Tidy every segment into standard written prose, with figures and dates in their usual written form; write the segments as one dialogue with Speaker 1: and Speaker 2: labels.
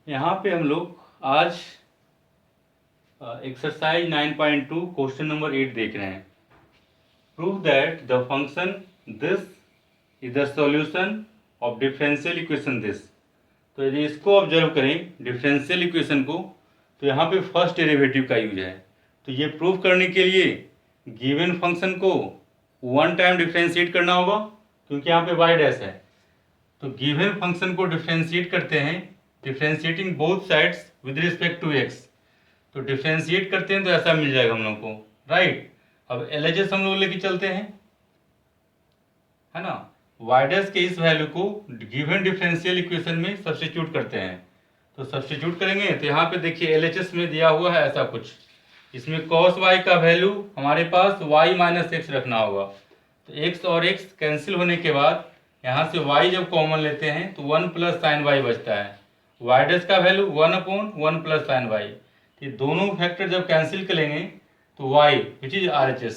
Speaker 1: यहाँ पे हम लोग आज एक्सरसाइज 9.2 क्वेश्चन नंबर 8 देख रहे हैं। Prove that the function this is the solution of differential equation this. तो यदि इसको ऑब्जर्व करें डिफरेंशियल इक्वेशन को, तो यहाँ पे फर्स्ट डेरिवेटिव का यूज है। तो ये प्रूव करने के लिए गिवन फंक्शन को वन टाइम डिफरेंशिएट करना होगा, क्योंकि यहाँ पे वाई डैश है। तो गिवन फंक्शन को डिफरेंशिएट करते हैं, differentiating both sides with respect to x. तो डिफरेंशिएट करते हैं तो ऐसा मिल जाएगा हम लोग को, राइट। अब एलएचएस हम लोग लेके चलते हैं, है ना। वाई डैश के इस वैल्यू को गिवन डिफरेंशियल इक्वेशन में सब्स्टिट्यूट करते हैं। तो सब्स्टिट्यूट करेंगे तो यहाँ पे देखिए एलएचएस में दिया हुआ है ऐसा कुछ। इसमें कॉस वाई का वैल्यू हमारे पास वाई माइनस एक्स रखना होगा। तो एक्स और एक्स कैंसिल होने के बाद यहाँ से y जब कॉमन लेते हैं तो 1 प्लस साइन वाई बचता है। वाई डैश का वैल्यू 1/1 प्लस साइन वाई। ये दोनों फैक्टर जब कैंसिल करेंगे तो y विच इज RHS,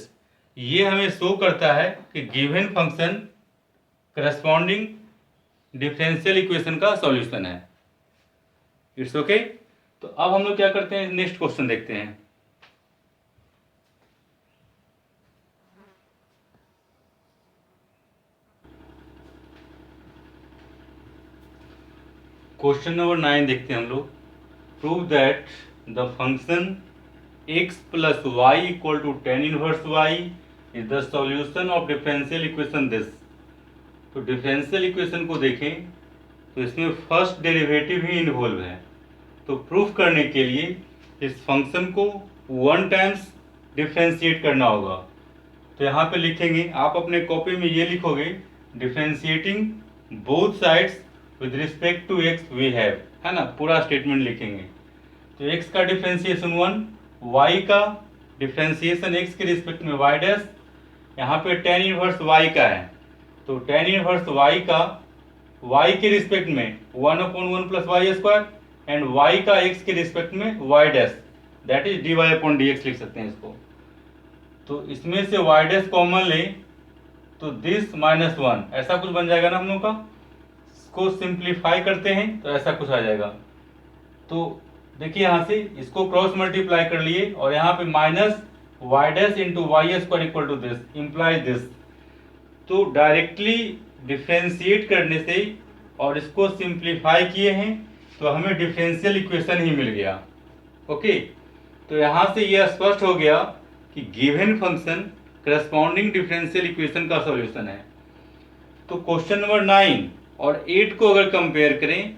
Speaker 1: ये हमें शो करता है कि given function corresponding differential equation का सॉल्यूशन है। It's okay. तो अब हम लोग क्या करते हैं, नेक्स्ट क्वेश्चन देखते हैं। क्वेश्चन नंबर 9 देखते हैं हम लोग। Prove that the function x plus y equal to tan inverse y is the solution of differential equation this. तो डिफरेंशियल इक्वेशन को देखें तो इसमें फर्स्ट डेरिवेटिव ही इन्वॉल्व है। तो प्रूफ करने के लिए इस फंक्शन को वन टाइम्स डिफरेंशिएट करना होगा। तो यहाँ पे लिखेंगे, आप अपने कॉपी में ये लिखोगे, differentiating both sides with respect to x we have, है ना, पूरा स्टेटमेंट लिखेंगे। तो x का डिफरेंशिएशन 1, y का डिफरेंशिएशन x के रिस्पेक्ट में y डैश, यहाँ पे टेन इनवर्स y का है। तो टेन इनवर्स y का y के रिस्पेक्ट में 1/1 plus y square and y का x के रिस्पेक्ट में y dash, that is dy/dx लिख सकते हैं इसको। तो इसमें से y डैश कॉमन ले तो दिस -1 ऐसा कुछ बन जाएगा ना हम लोग का। इसको सिंप्लीफाई करते हैं तो ऐसा कुछ आ जाएगा। तो देखिए यहाँ से इसको क्रॉस मल्टीप्लाई कर लिए और यहाँ पे minus Y dash into y square equal to this implies this. तो डायरेक्टली डिफरेंशिएट करने से और इसको सिंप्लीफाई किए हैं तो हमें डिफरेंशियल इक्वेशन ही मिल गया। ओके। तो यहाँ से यह स्पष्ट हो गया कि given function corresponding differential equation का सॉल्यूशन है। तो क्वेश्चन नंबर 9 और 8 को अगर कंपेयर करें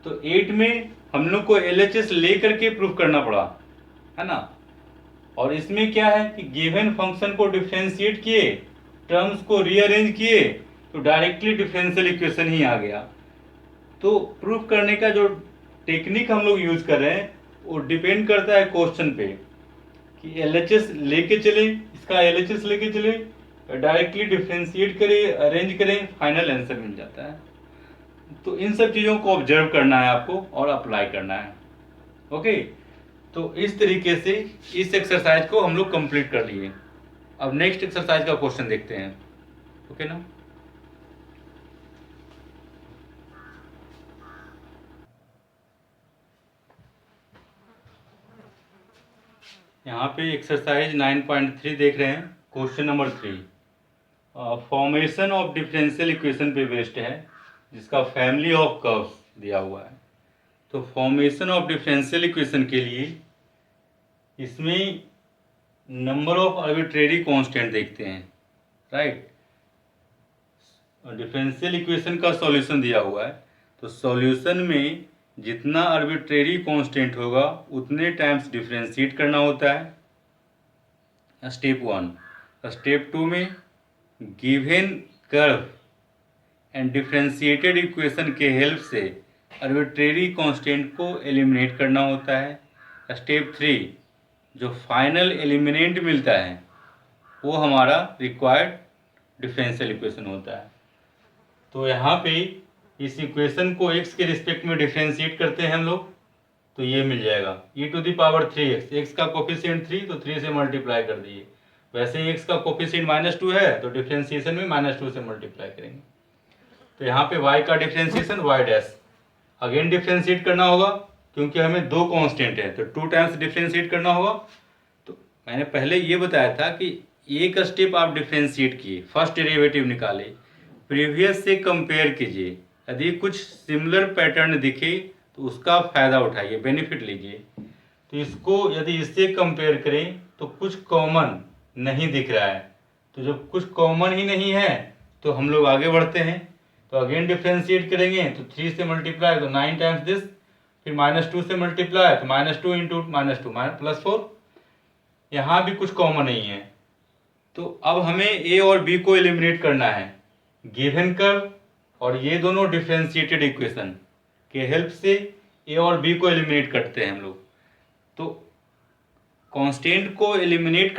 Speaker 1: तो 8 में हम लोग को LHS लेकर के प्रूफ करना पड़ा, है ना। और इसमें क्या है कि गिवन फंक्शन को डिफरेंशिएट किए, टर्म्स को रीअरेंज किए तो डायरेक्टली डिफरेंशियल इक्वेशन ही आ गया। तो प्रूफ करने का जो टेक्निक हम लोग यूज कर रहे हैं वो डिपेंड करता है क्वेश्चन पे कि LHS लेके चले, इसका LHS लेके चले, डायरेक्टली डिफरेंशिएट करें, अरेंज करें, फाइनल आंसर मिल जाता है। तो इन सब चीज़ों को ऑब्जर्व करना है आपको और अप्लाई करना है। ओके। तो इस तरीके से इस एक्सरसाइज को हम लोग कंप्लीट कर लिए। अब नेक्स्ट एक्सरसाइज का क्वेश्चन देखते हैं। ओके ना। यहाँ पे एक्सरसाइज 9.3 देख रहे हैं। Question number 3 formation of differential equation पे बेस्ड है, जिसका फैमिली ऑफ कर्व्स दिया हुआ है। तो फॉर्मेशन ऑफ डिफरेंशियल इक्वेशन के लिए इसमें नंबर ऑफ आर्बिट्रेरी कांस्टेंट देखते हैं, राइट। डिफरेंशियल इक्वेशन का सॉल्यूशन दिया हुआ है। तो सॉल्यूशन में जितना आर्बिट्रेरी कांस्टेंट होगा उतने टाइम्स डिफरेंशिएट करना होता है, स्टेप 1। स्टेप 2 में given curve and differentiated equation के हेल्प से आर्बिट्रेरी कांस्टेंट को एलिमिनेट करना होता है। स्टेप 3 जो फाइनल एलिमिनेंट मिलता है वो हमारा रिक्वायर्ड डिफरेंशियल इक्वेशन होता है। तो यहाँ पे इस इक्वेशन को x के रिस्पेक्ट में डिफरेंशिएट करते हैं हम लोग, तो ये मिल जाएगा e⁻3x। x का कोफिशिएंट 3 तो 3 से मल्टीप्लाई कर दिए। वैसे ही x का कोफिशिएंट -2 है तो डिफरेंशिएशन में -2 से मल्टीप्लाई करेंगे। तो यहाँ पे y का differentiation y dash again differentiate करना होगा क्योंकि हमें दो कांस्टेंट है, तो 2 टाइम्स डिफ्रेंशिएट करना होगा। तो मैंने पहले ये बताया था कि एक स्टेप आप डिफ्रेंशिएट किए, फर्स्ट डेरिवेटिव निकाले, प्रीवियस से कंपेयर कीजिए, यदि कुछ सिमिलर पैटर्न दिखे तो उसका फ़ायदा उठाइए, बेनिफिट लीजिए। तो इसको यदि इससे कंपेयर करें तो कुछ कॉमन नहीं दिख रहा है, तो जब कुछ कॉमन ही नहीं है तो हम लोग आगे बढ़ते हैं। तो अगेन डिफ्रेंशिएट करेंगे तो 3 से मल्टीप्लाई तो 9 टाइम्स दिस, फिर -2 से मल्टीप्लाई तो -2 इंटू -2 +4। यहाँ भी कुछ कॉमन नहीं है, तो अब हमें ए और बी को एलिमिनेट करना है। गिवन कर्व और ये दोनों डिफ्रेंशिएटेड इक्वेशन के हेल्प से ए और बी को एलिमिनेट करते हैं हम लोग। तो कांस्टेंट को एलिमिनेट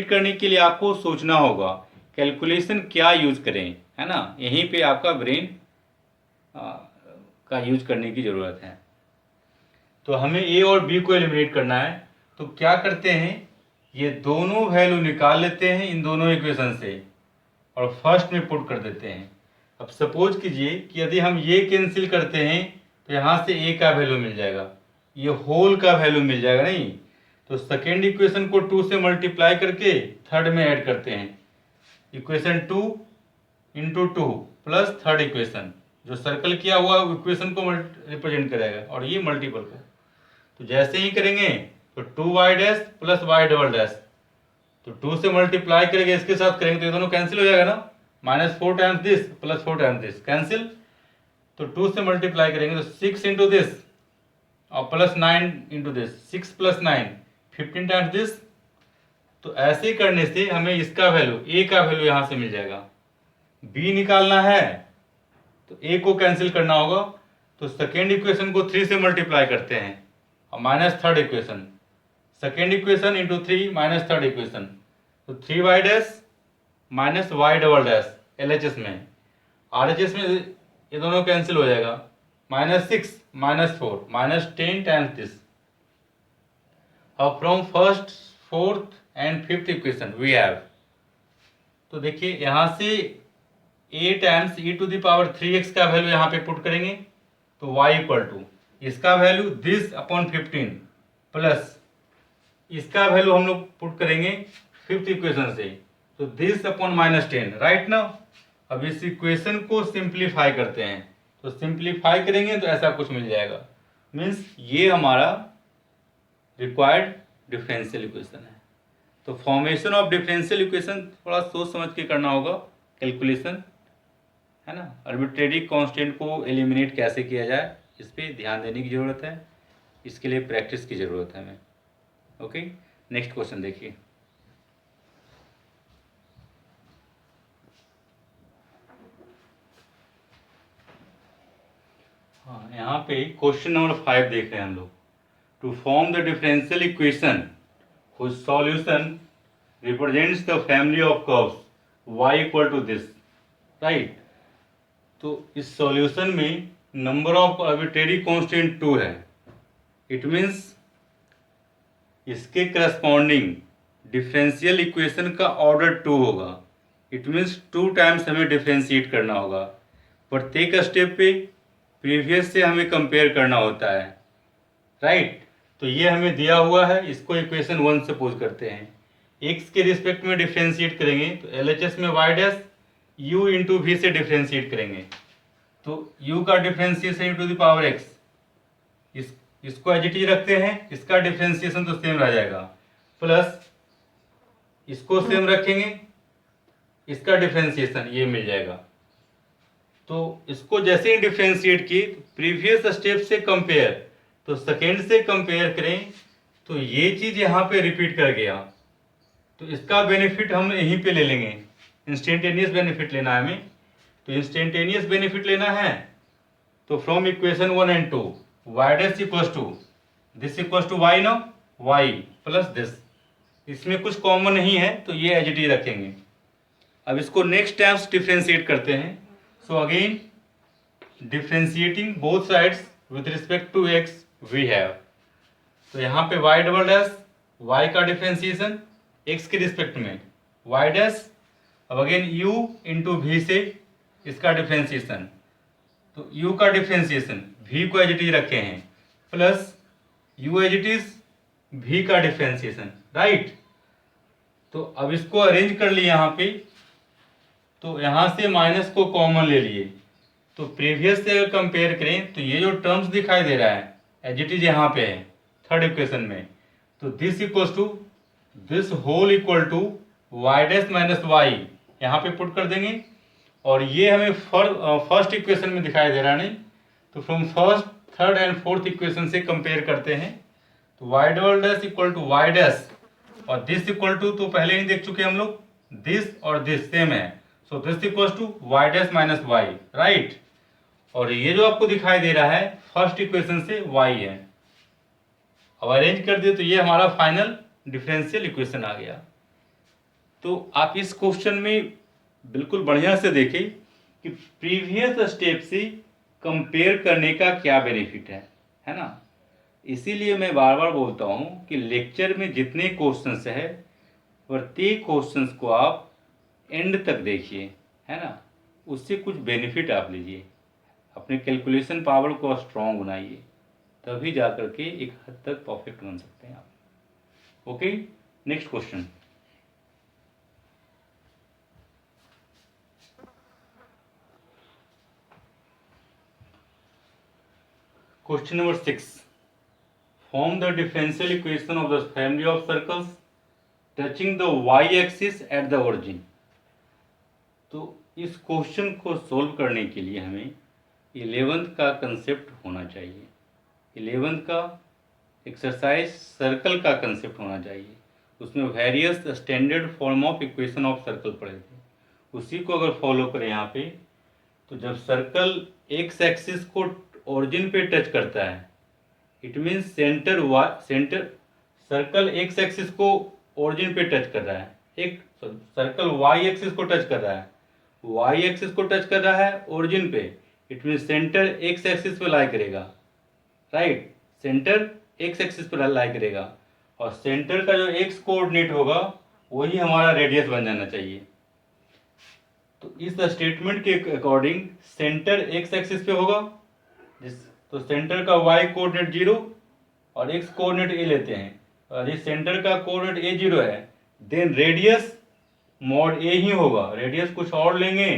Speaker 1: करने के लिए आपको सोचना होगा कैलकुलेशन क्या यूज करें, है ना। यहीं पे आपका ब्रेन का यूज करने की ज़रूरत है। तो हमें ए और बी को एलिमिनेट करना है, तो क्या करते हैं, ये दोनों वैल्यू निकाल लेते हैं इन दोनों इक्वेशन से और फर्स्ट में पुट कर देते हैं। अब सपोज कीजिए कि यदि हम ये कैंसिल करते हैं तो यहाँ से ए का वैल्यू मिल जाएगा, ये होल का वैल्यू मिल जाएगा नहीं। तो सेकेंड इक्वेशन को 2 से मल्टीप्लाई करके थर्ड में ऐड करते हैं, equation 2 into 2 plus third equation, जो सर्कल किया हुआ इक्वेशन को रिप्रेजेंट करेगा और ये मल्टीपल को। तो जैसे ही करेंगे तो 2y dash plus y double dash, तो 2 से मल्टीप्लाई करेंगे इसके साथ करेंगे तो ये दोनों कैंसिल हो जाएगा ना, -4 times this plus 4 times this cancel. तो 2 से मल्टीप्लाई करेंगे तो 6 इंटू दिस और plus 9 into this, 6 plus 9 15 times this. तो ऐसे करने से हमें इसका वैल्यू, ए का वैल्यू यहाँ से मिल जाएगा। बी निकालना है तो ए को कैंसिल करना होगा, तो सेकेंड इक्वेशन को 3 से मल्टीप्लाई करते हैं और minus third equation, second equation into 3 minus third equation, तो 3y dash minus y double dash LHS में, RHS में ये दोनों कैंसिल हो जाएगा, -6 -4 -10 टाइम्स दिस। अब from first, fourth and fifth equation we have, तो देखिए यहाँ से a टाइम्स e⁻3x का वैल्यू यहाँ पे पुट करेंगे तो y इक्वल टू इसका वैल्यू दिस अपॉन 15 प्लस इसका वैल्यू हम लोग पुट करेंगे फिफ्थ इक्वेशन से, तो दिस अपॉन -10, राइट ना। अब इस इक्वेशन को सिंप्लीफाई करते हैं, तो सिंप्लीफाई करेंगे तो ऐसा कुछ मिल जाएगा, मीन्स ये हमारा रिक्वायर्ड डिफरेंशियल इक्वेशन है। तो फॉर्मेशन ऑफ डिफरेंशियल इक्वेशन थोड़ा सोच समझ के करना होगा कैलकुलेशन, है ना। आर्बिट्रेरी कांस्टेंट को एलिमिनेट कैसे किया जाए इस पर ध्यान देने की ज़रूरत है, इसके लिए प्रैक्टिस की ज़रूरत है हमें। ओके, नेक्स्ट क्वेश्चन देखिए। हाँ, यहाँ पे क्वेश्चन नंबर 5 देख रहे हैं हम लोग। To form the differential equation whose solution represents the family of curves y equal to this, right। तो इस सॉल्यूशन में नंबर ऑफ आर्बिट्रेरी कांस्टेंट 2 है, इट मीन्स इसके करस्पॉन्डिंग डिफरेंशियल इक्वेशन का ऑर्डर 2 होगा, इट मीन्स 2 टाइम्स हमें differentiate करना होगा। प्रत्येक स्टेप पे प्रीवियस से हमें कंपेयर करना होता है, राइट। तो ये हमें दिया हुआ है, इसको इक्वेशन 1 सपोज करते हैं, x के रिस्पेक्ट में डिफरेंशिएट करेंगे तो LHS में y dash u into v से डिफरेंशिएट करेंगे, तो u का डिफरेंशिएशन e⁻x, इसको एज इट इज रखते हैं, इसका डिफरेंशिएशन तो सेम रह जाएगा, प्लस इसको सेम रखेंगे, इसका डिफरेंशिएशन ये मिल जाएगा। तो इसको जैसे ही डिफरेंशिएट की प्रीवियस स्टेप से कंपेयर, तो सेकेंड से कंपेयर करें तो ये चीज़ यहाँ पे रिपीट कर गया, तो इसका बेनिफिट हम यहीं पे ले लेंगे, इंस्टेंटेनियस बेनिफिट लेना है हमें। तो इंस्टेंटेनियस बेनिफिट लेना है तो फ्रॉम इक्वेशन 1 एंड 2 y डैश equals to this equals to y, no y plus this, इसमें कुछ कॉमन नहीं है तो ये एज इट इज रखेंगे। अब इसको नेक्स्ट टाइम्स डिफ्रेंशिएट करते हैं, so again differentiating both sides with respect to x we have, तो यहाँ पे y डबल डैश y का डिफ्रेंशिएशन x के रिस्पेक्ट में y डैश, अब अगेन u इंटू वी से इसका डिफ्रेंशिएशन, तो u का डिफ्रेंसिएशन v को एज इट इज रखे हैं plus u as it is v का डिफ्रेंसिएशन, राइट। तो अब इसको अरेंज कर लिए यहाँ पे, तो यहाँ से माइनस को कॉमन ले लिए, तो प्रीवियस से अगर कंपेयर करें तो ये जो टर्म्स दिखाई दे रहा है एज इट इज यहाँ पे है थर्ड इक्वेशन में, तो this equals to this whole equal to y dash minus y यहाँ पे पुट कर देंगे, और ये हमें फर्स्ट इक्वेशन में दिखाई दे रहा नहीं, तो from first third and fourth equation से कंपेयर करते हैं, तो y double dash equal to y dash और दिस इक्वल टू, तो पहले ही देख चुके हम लोग, दिस और दिस सेम है, so this equals to y dash minus y, right. और ये जो आपको दिखाई दे रहा है फर्स्ट इक्वेशन से y है। अब अरेंज कर दिए तो ये हमारा फाइनल डिफरेंशियल इक्वेशन आ गया। तो आप इस क्वेश्चन में बिल्कुल बढ़िया से देखें कि प्रीवियस स्टेप से कंपेयर करने का क्या बेनिफिट है ना। इसीलिए मैं बार बार बोलता हूँ कि लेक्चर में जितने क्वेश्चंस है प्रत्येक क्वेश्चंस को आप एंड तक देखिए, है ना, उससे कुछ बेनिफिट आप लीजिए, अपने कैलकुलेशन पावर को स्ट्रॉन्ग बनाइए, तभी जा करके एक हद तक परफेक्ट बन सकते हैं आप। Okay, next question. Question number 6, form the differential equation of the family of circles touching the y axis at the origin. तो इस क्वेश्चन को सोल्व करने के लिए हमें 11th का कंसेप्ट होना चाहिए, 11th का एक्सरसाइज सर्कल का कंसेप्ट होना चाहिए। उसमें various standard form of equation of circle पढ़े थे, उसी को अगर फॉलो करें यहाँ पे, तो जब सर्कल एक्स एक्सिस को ओरिजिन पे टच करता है, it means centre circle x axis को ओरिजिन पे टच कर रहा है, एक सर्कल वाई एक्सिस को टच कर रहा है, वाई एक्सिस को टच कर रहा है ओरिजिन पे, it mean centre x axis पे लाई करेगा, राइट, सेंटर एक्स एक्सिस पे लाई करेगा, और सेंटर का जो एक्स कोऑर्डिनेट होगा वही हमारा रेडियस बन जाना चाहिए। तो इस स्टेटमेंट के अकॉर्डिंग सेंटर एक्स एक्सिस पे होगा, तो सेंटर का वाई कोऑर्डिनेट 0 और एक्स कोऑर्डिनेट ए लेते हैं, और ये सेंटर का कोऑर्डिनेट ए 0 है, देन रेडियस मॉड ए ही होगा, रेडियस कुछ और लेंगे,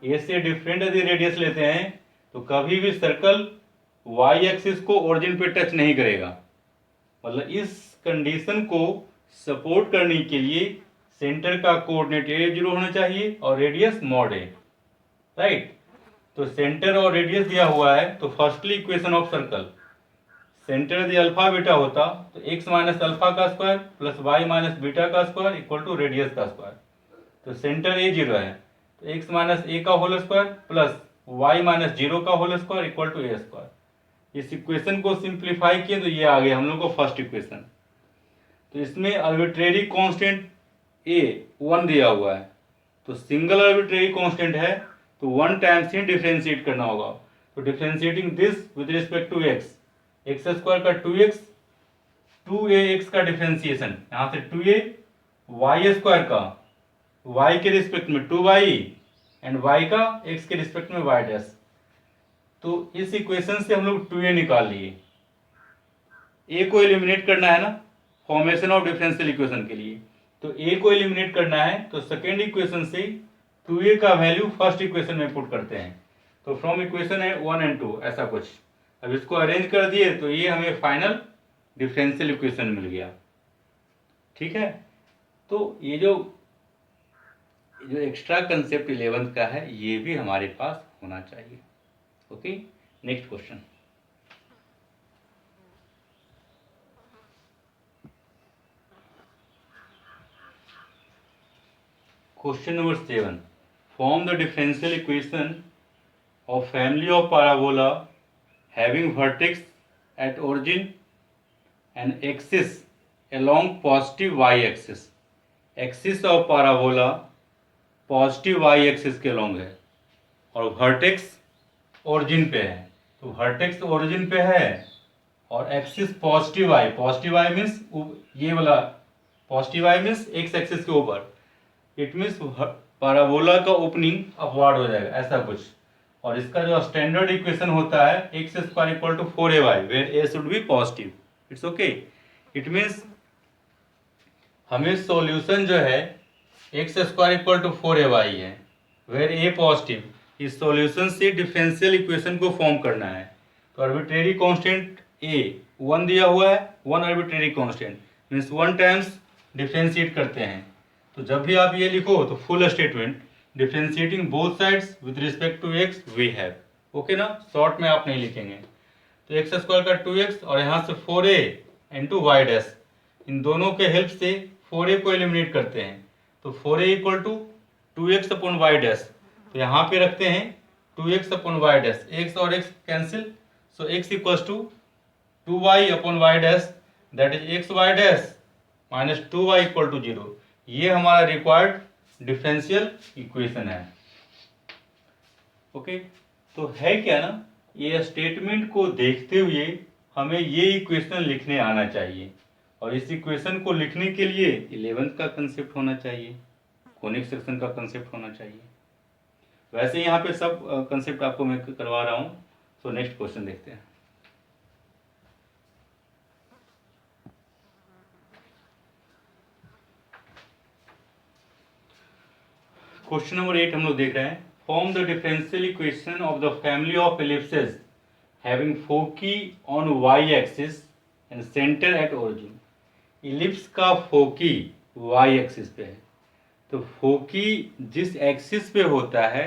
Speaker 1: ए से डिफरेंट यदि रेडियस लेते हैं तो कभी भी सर्कल वाई एक्सिस को ओरिजिन पे टच नहीं करेगा। मतलब इस कंडीशन को सपोर्ट करने के लिए सेंटर का कोऑर्डिनेट ए 0 होना चाहिए और रेडियस मॉड ए, राइट। तो सेंटर और रेडियस दिया हुआ है, तो firstly equation of circle, centre यदि अल्फा बीटा होता तो x माइनस अल्फा का square plus y minus beta का स्क्वायर इक्वल टू रेडियस का स्क्वायर, तो सेंटर ए 0 है, तो x माइनस ए का whole square plus y minus 0 का whole square equal to a square. इस इक्वेशन को सिंप्लीफाई किए तो ये आ गया हम लोग को फर्स्ट इक्वेशन। तो इसमें आर्बिट्रेरी कांस्टेंट a 1 दिया हुआ है, तो सिंगल आर्बिट्रेरी कांस्टेंट है तो 1 टाइम्स ही डिफरेंशिएट करना होगा, तो differentiating this with respect to x square का 2x 2ax का डिफरेंशिएशन, यहाँ से 2a वाई स्क्वायर का y के रिस्पेक्ट में 2y एंड y का x के रिस्पेक्ट में y डैश। तो इस इक्वेशन से हम लोग 2a निकाल लिए, a को एलिमिनेट करना है ना फॉर्मेशन ऑफ डिफरेंशियल इक्वेशन के लिए, तो a को एलिमिनेट करना है, तो सेकेंड इक्वेशन से 2a का वैल्यू फर्स्ट इक्वेशन में पुट करते हैं, तो फ्रॉम इक्वेशन है 1 and 2 ऐसा कुछ। अब इसको अरेंज कर दिए तो ये हमें फाइनल डिफरेंशियल इक्वेशन मिल गया, ठीक है। तो ये जो एक्स्ट्रा कंसेप्ट 11th का है ये भी हमारे पास होना चाहिए। Okay, next question. Question number 7, form the differential equation of family of parabola having vertex at origin and axis along positive y axis, axis of parabola positive y axis के along है और वर्टेक्स ओरिजिन पे है, तो vertex origin पे है और axis positive y means ये वाला positive y means x axis के ऊपर, इट मीन्स पैराबोला का ओपनिंग अपवार्ड हो जाएगा ऐसा कुछ, और इसका जो स्टैंडर्ड इक्वेशन होता है x square equal to 4ay where a should be positive. It's okay, it means हमें सॉल्यूशन जो है x square equal to 4ay है वेयर ए पॉजिटिव। इस सॉल्यूशन से डिफरेंशियल इक्वेशन को फॉर्म करना है। तो आर्बिट्रेरी कांस्टेंट ए 1 दिया हुआ है, 1 arbitrary constant means 1 times differentiate करते हैं। तो जब भी आप ये लिखो तो full statement differentiating both sides with respect to x we have, okay ना, शॉर्ट में आप नहीं लिखेंगे। तो एक्स स्क्वायर का 2x और यहाँ से 4a इंटू वाई डैश, इन दोनों के हेल्प से 4a को एलिमिनेट करते हैं। तो 4a equal to 2x upon Y dash, तो यहाँ पे रखते हैं 2x upon Y dash, x और x cancel, so x equals to 2y upon Y dash that is x y dash minus 2y equal to 0। ये हमारा required differential equation है। Okay, तो है क्या ना, ये स्टेटमेंट को देखते हुए हमें ये इक्वेशन लिखने आना चाहिए। और इस इक्वेशन को लिखने के लिए 11th का कंसेप्ट होना चाहिए, कोनिक सेक्शन का कंसेप्ट होना चाहिए। वैसे यहाँ पे सब कंसेप्ट आपको मैं करवा रहा हूँ। सो नेक्स्ट क्वेश्चन देखते हैं। क्वेश्चन नंबर 8 हम लोग देख रहे हैं। Form the differential equation of the family of ellipses having foci on Y axis and centre at origin. Ellipse का फोकी वाई एक्सिस पे है, तो फोकी जिस एक्सिस पे होता है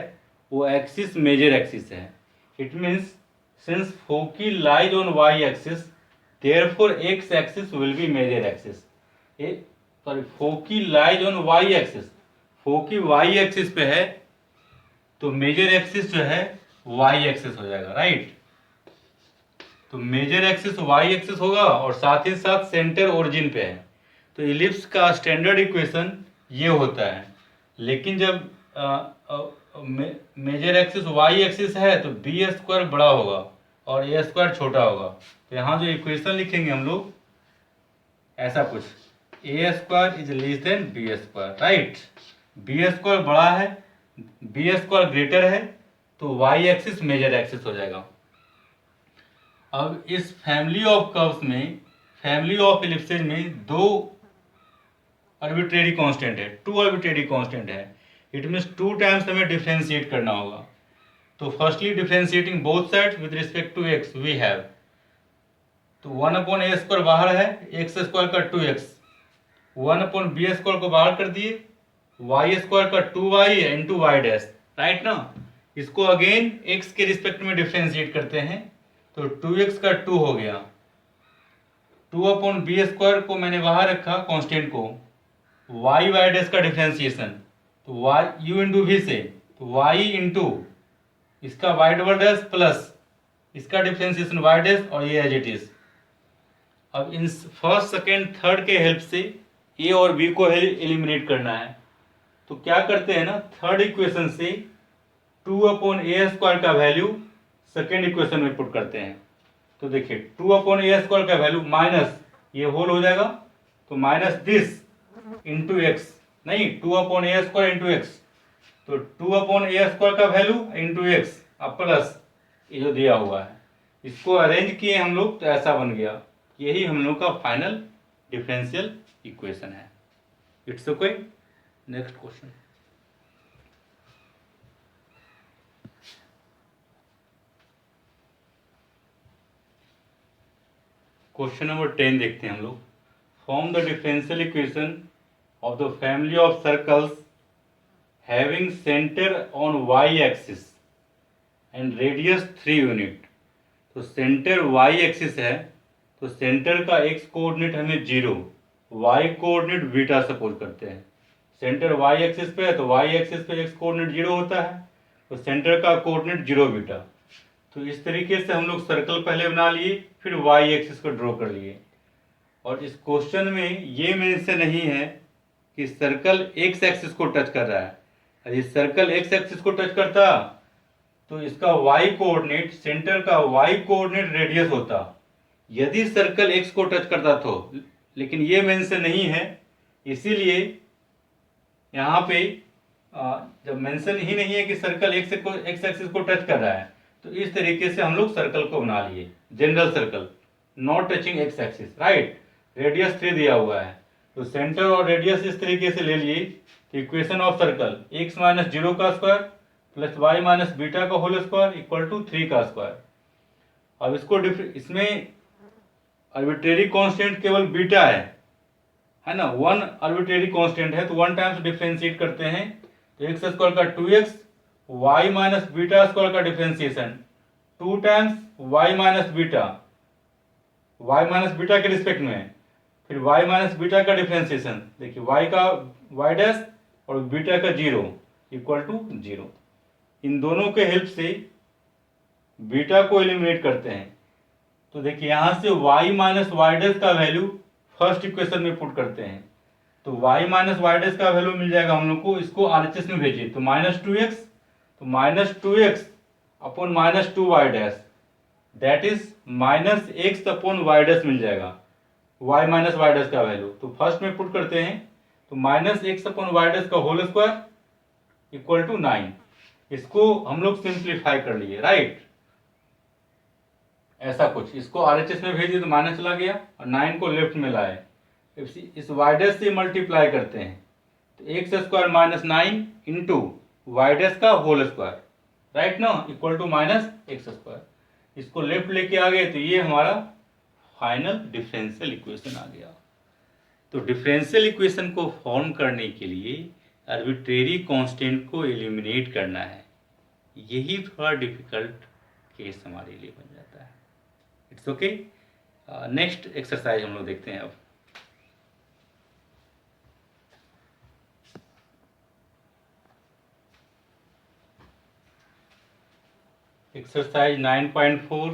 Speaker 1: वो एक्सिस मेजर एक्सिस है। It means since foci lies on Y axis therefore x axis will be major axis. Sorry, foci lies on Y axis, foci y axis पे है तो मेजर एक्सिस जो है वाई एक्सिस हो जाएगा, right. तो major axis Y axis होगा और साथ ही साथ सेंटर ओरिजिन पे है। तो इलिप्स का स्टैंडर्ड इक्वेशन ये होता है। लेकिन जब मेजर एक्सिस वाई एक्सिस है तो बी स्क्वायर बड़ा होगा और ए स्क्वायर छोटा होगा। तो यहाँ जो इक्वेशन लिखेंगे हम लोग ऐसा कुछ, A square is less than B square, right. B square बड़ा है, बी स्क्वायर ग्रेटर है, तो वाई एक्सिस मेजर एक्सिस हो जाएगा। अब इस फैमिली ऑफ कर्व्स में, फैमिली ऑफ इलिप्सेज में दो आर्बिट्रेरी कांस्टेंट है, 2 आर्बिट्रेरी कांस्टेंट है। इट मीन्स 2 टाइम्स हमें डिफरेंशिएट करना होगा। तो firstly differentiating both sides with respect to x we have, तो 1 अपॉन ए स्क्वायर बाहर है, एक्स स्क्वायर का 2x, 1 अपॉन बी स्क्वायर को बाहर कर दिए, वाई स्क्वायर का 2y into y dash, right ना। इसको अगेन x के रिस्पेक्ट में डिफरेंशिएट करते हैं, तो 2x का 2 हो गया, 2 अपॉन बी स्क्वायर को मैंने बाहर रखा कांस्टेंट को, वाई वाई डैश का डिफरेंशिएशन, तो वाई यू इंटू वी से, तो वाई इंटू इसका वाई डबल डैश प्लस इसका डिफरेंशिएशन वाई डैश और ये एज इट इज। अब इन फर्स्ट सेकेंड थर्ड के हेल्प से ए और बी को एलिमिनेट करना है। तो क्या करते हैं ना, थर्ड इक्वेशन से 2 अपॉन ए स्क्वायर का वैल्यू सेकेंड इक्वेशन में पुट करते हैं। तो देखिए 2 अपॉन ए स्क्वायर का वैल्यू माइनस ये होल हो जाएगा, तो माइनस दिस इंटू एक्स, नहीं 2 अपॉन ए स्क्वायर इंटू एक्स, तो 2 अपॉन ए स्क्वायर का वैल्यू इंटू एक्स अब प्लस ये जो दिया हुआ है, इसको अरेंज किए हम लोग तो ऐसा बन गया। यही हम लोग का फाइनल डिफरेंशियल इक्वेशन है। It's okay. Next question, question number 10 देखते हैं हम लोग। Form the differential equation of the family of circles having centre on Y axis and radius 3 unit. तो सेंटर वाई एक्सिस है, तो सेंटर का एक्स कोऑर्डिनेट हमें 0, वाई कोऑर्डिनेट बीटा सपोज करते हैं। सेंटर वाई एक्सिस पे है तो वाई एक्सिस पे एक्स कोऑर्डिनेट 0 होता है, तो सेंटर का कोऑर्डिनेट 0 बीटा। तो इस तरीके से हम लोग सर्कल पहले बना लिए, फिर वाई एक्सिस को ड्रॉ कर लिए। और इस क्वेश्चन में ये मेंशन नहीं है कि सर्कल एक्स एक्सिस को टच कर रहा है। यदि सर्कल एक्स एक्सिस को टच करता तो इसका वाई कोऑर्डिनेट, सेंटर का वाई कोऑर्डिनेट रेडियस होता। यदि सर्कल एक्स को टच करता तो, लेकिन ये मेंशन नहीं है, इसीलिए यहाँ पे जब मेंशन ही नहीं है कि सर्कल एक्स एक्सिस को टच कर रहा है, तो इस तरीके से हम लोग सर्कल को बना लिए, general circle not touching x axis, right. Radius 3 दिया हुआ है, तो सेंटर और रेडियस इस तरीके से ले लिए कि equation of circle x minus 0 का square plus y minus beta का होल स्क्वायर इक्वल टू 3 का स्क्वायर। अब इसको इसमें आर्बिट्रेरी कांस्टेंट केवल बीटा है ना, वन आर्बिट्रेरी कांस्टेंट है, तो 1 टाइम्स डिफ्रेंशिएट करते हैं, तो एक्स स्क्वायर का 2x, y minus beta square का differentiation 2 times y minus beta के रिस्पेक्ट में, फिर y माइनस बीटा का डिफ्रेंशिएशन, देखिए y का y डैश और बीटा का 0 इक्वल टू 0। इन दोनों के हेल्प से बीटा को एलिमिनेट करते हैं, तो देखिए यहाँ से y माइनस वाई डैश का वैल्यू फर्स्ट इक्वेशन में पुट करते हैं, तो y माइनस वाई डैश का वैल्यू मिल जाएगा हम लोग को, इसको RHS में भेजिए तो -2x, तो -2x upon -2y dash, that is -x upon Y dash मिल जाएगा, y माइनस वाई डैश का वैल्यू, तो फर्स्ट में पुट करते हैं, तो -x अपॉन वाई डैश का होल स्क्वायर इक्वल टू 9। इसको हम लोग सिंप्लीफाई कर लिए, राइट, ऐसा कुछ, इसको RHS में भेजिए तो माइनस चला गया और 9 को लेफ्ट में लाए, इस वाई डैश से मल्टीप्लाई करते हैं, तो x square minus 9 into y dash का होल स्क्वायर, राइट ना, equal to minus x square. इसको लेफ्ट लेके आ गए तो ये हमारा फाइनल डिफरेंशियल इक्वेशन आ गया। तो डिफरेंशियल इक्वेशन को फॉर्म करने के लिए आर्बिट्रेरी कांस्टेंट को एलिमिनेट करना है, यही थोड़ा डिफिकल्ट केस हमारे लिए बन जाता है। It's okay. नेक्स्ट एक्सरसाइज हम लोग देखते हैं अब। Exercise 9.4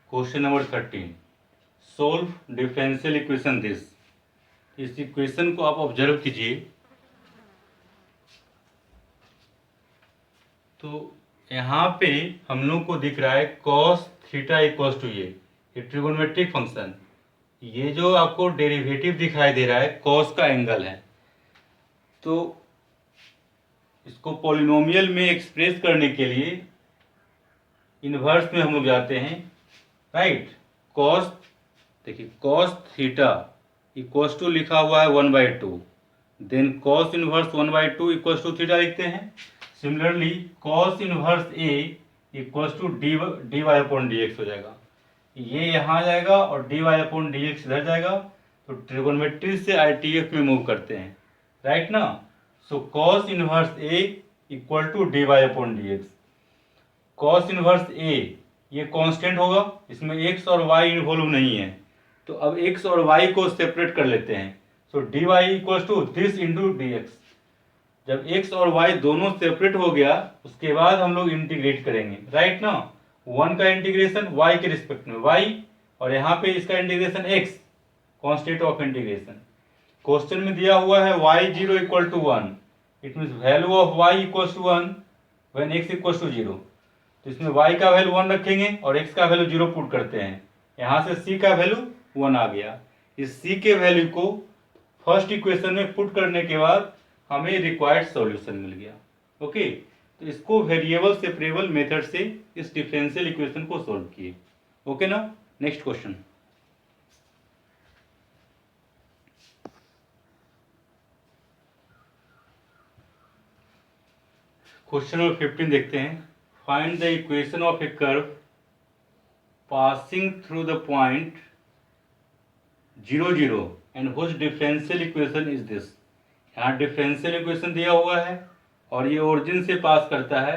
Speaker 1: question number 13, solve differential equation this. इस इक्वेशन को आप ऑब्जर्व कीजिए, तो यहाँ पे हम लोग को दिख रहा है कॉस थीटा इक्वल्स टू ये ट्रिगोनोमेट्रिक फंक्शन, ये जो आपको डेरिवेटिव दिखाई दे रहा है कॉस का एंगल है, तो इसको पॉलिनोमियल में एक्सप्रेस करने के लिए इनवर्स में हम लोग जाते हैं, राइट। कॉस, देखिए कॉस थीटा इक्वल्स टू लिखा हुआ है 1/2, then cos inverse 1/2 equals to theta लिखते हैं। Similarly cos inverse a equals to D Y upon D x हो जाएगा, ये यहाँ आ जाएगा और d Y upon D x इधर जाएगा, तो ट्रिगोनोमेट्री से ITF में मूव करते हैं, राइट ना। So cos inverse A equal to D Y upon D X. Cos inverse A ये कांस्टेंट होगा, इसमें x और y इन्वॉल्व नहीं है, तो अब x और y को सेपरेट कर लेते हैं, so D Y equal to this into D X. जब x और y दोनों सेपरेट हो गया उसके बाद हम लोग इंटीग्रेट करेंगे, राइट ना। 1 का इंटीग्रेशन y के रिस्पेक्ट में y, और यहाँ पे इसका integration x, constant of integration. Question में दिया हुआ है y0 equal to 1, it means value of y equal to 1 when x equal to 0, तो इसमें y का वैल्यू 1 रखेंगे और x का वैल्यू 0 पुट करते हैं, यहाँ से c का वैल्यू 1 आ गया। इस c के वैल्यू को फर्स्ट इक्वेशन में पुट करने के बाद हमें रिक्वायर्ड सॉल्यूशन मिल गया, ओके। तो इसको वेरिएबल सेपरेबल मेथड से इस डिफरेंशियल इक्वेशन को सॉल्व किए, ओके ना। नेक्स्ट क्वेश्चन, क्वेश्चन नंबर 15 देखते हैं। Find the equation of a curve passing through the point 0, 0 and which differential equation is this. यहाँ डिफरेंशियल इक्वेशन दिया हुआ है और ये ओरिजिन से पास करता है,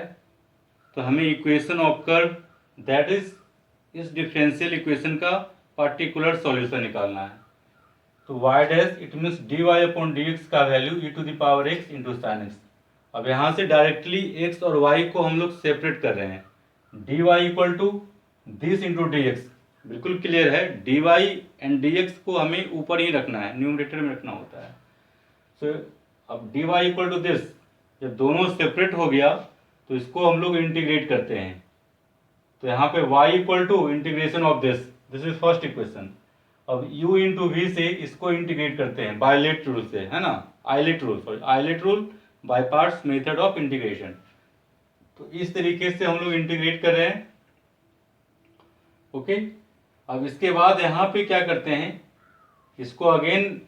Speaker 1: तो हमें equation of curve that is इस डिफरेंशियल इक्वेशन का पर्टिकुलर सॉल्यूशन निकालना है। तो y dash it means D Y upon D X का value e⁻x into sine X. अब यहाँ से डायरेक्टली x और y को हम लोग सेपरेट कर रहे हैं, d Y equal to this into D x, बिल्कुल क्लियर है। D y and d x को हमें ऊपर ही रखना है, न्यूमरेटर में रखना होता है। सो अब d Y equal to this, जब दोनों सेपरेट हो गया तो इसको हम लोग इंटीग्रेट करते हैं, तो यहाँ पे y equal to integration of this is first equation. अब u इंटू वी से इसको इंटीग्रेट करते हैं बायलेट रूल से, है ना, ILATE rule, sorry ILATE rule by parts method of integration. तो इस तरीके से हम लोग इंटीग्रेट कर रहे हैं। ओके, अब इसके बाद यहाँ पे क्या करते हैं, इसको अगेन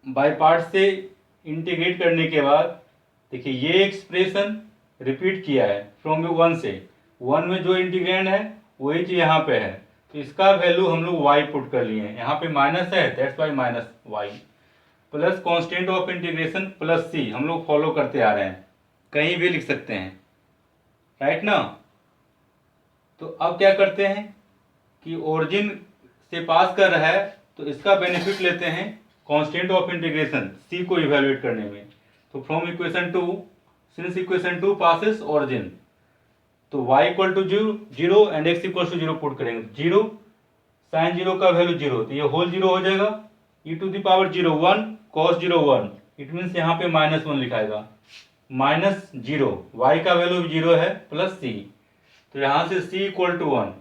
Speaker 1: बाय पार्ट से इंटीग्रेट करने के बाद देखिए ये एक्सप्रेशन रिपीट किया है फ्रॉम 1 से। 1 में जो इंटीग्रेंड है वही चीज यहाँ पे है, तो इसका वैल्यू हम लोग y पुट कर लिए हैं। यहाँ पे माइनस है, that's why minus y, plus constant of integration plus c हम लोग फॉलो करते आ रहे हैं, कहीं भी लिख सकते हैं, राइट ना। तो अब क्या करते हैं कि ओरिजिन से पास कर रहा है तो इसका बेनिफिट लेते हैं कांस्टेंट ऑफ इंटीग्रेशन c को इवेल्युएट करने में। तो from equation 2, since equation 2 passes origin, तो y equal to 0 and x equal to 0 put करेंगे। 0 साइन 0 का वैल्यू 0, तो ये होल 0 हो जाएगा। e to the power 0 1 cos 0 1, it means यहाँ पे -1 लिखाएगा। -0 y का वैल्यू 0 है प्लस c, तो यहाँ से c इक्वल टू 1।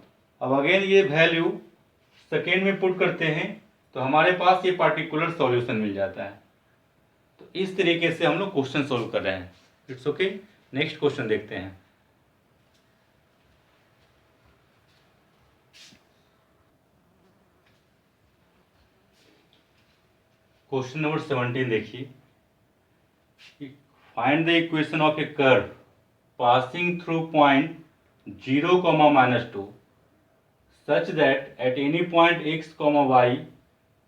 Speaker 1: अब अगेन ये वैल्यू सेकेंड में पुट करते हैं तो हमारे पास ये पार्टिकुलर सॉल्यूशन मिल जाता है। तो इस तरीके से हम लोग क्वेश्चन सोल्व कर रहे हैं। इट्स ओके, नेक्स्ट क्वेश्चन देखते हैं। क्वेश्चन नंबर 17 देखिए, find the equation of a curve passing through point 0, -2 such that at any point x, y,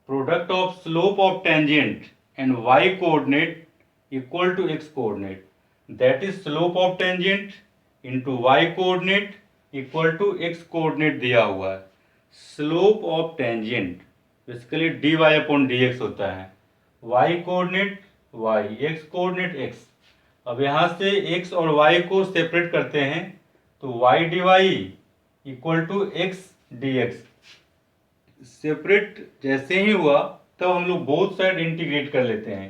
Speaker 1: product of slope of tangent and y coordinate equal to x coordinate, that is slope of tangent into y coordinate equal to x coordinate दिया हुआ है। slope of tangent basically dy upon dx होता है, y coordinate y, x coordinate x। अब यहाँ से x और y को सेपरेट करते हैं तो y dy equal to x dx। Separate जैसे ही हुआ तब हम लोग बोथ साइड इंटीग्रेट कर लेते हैं,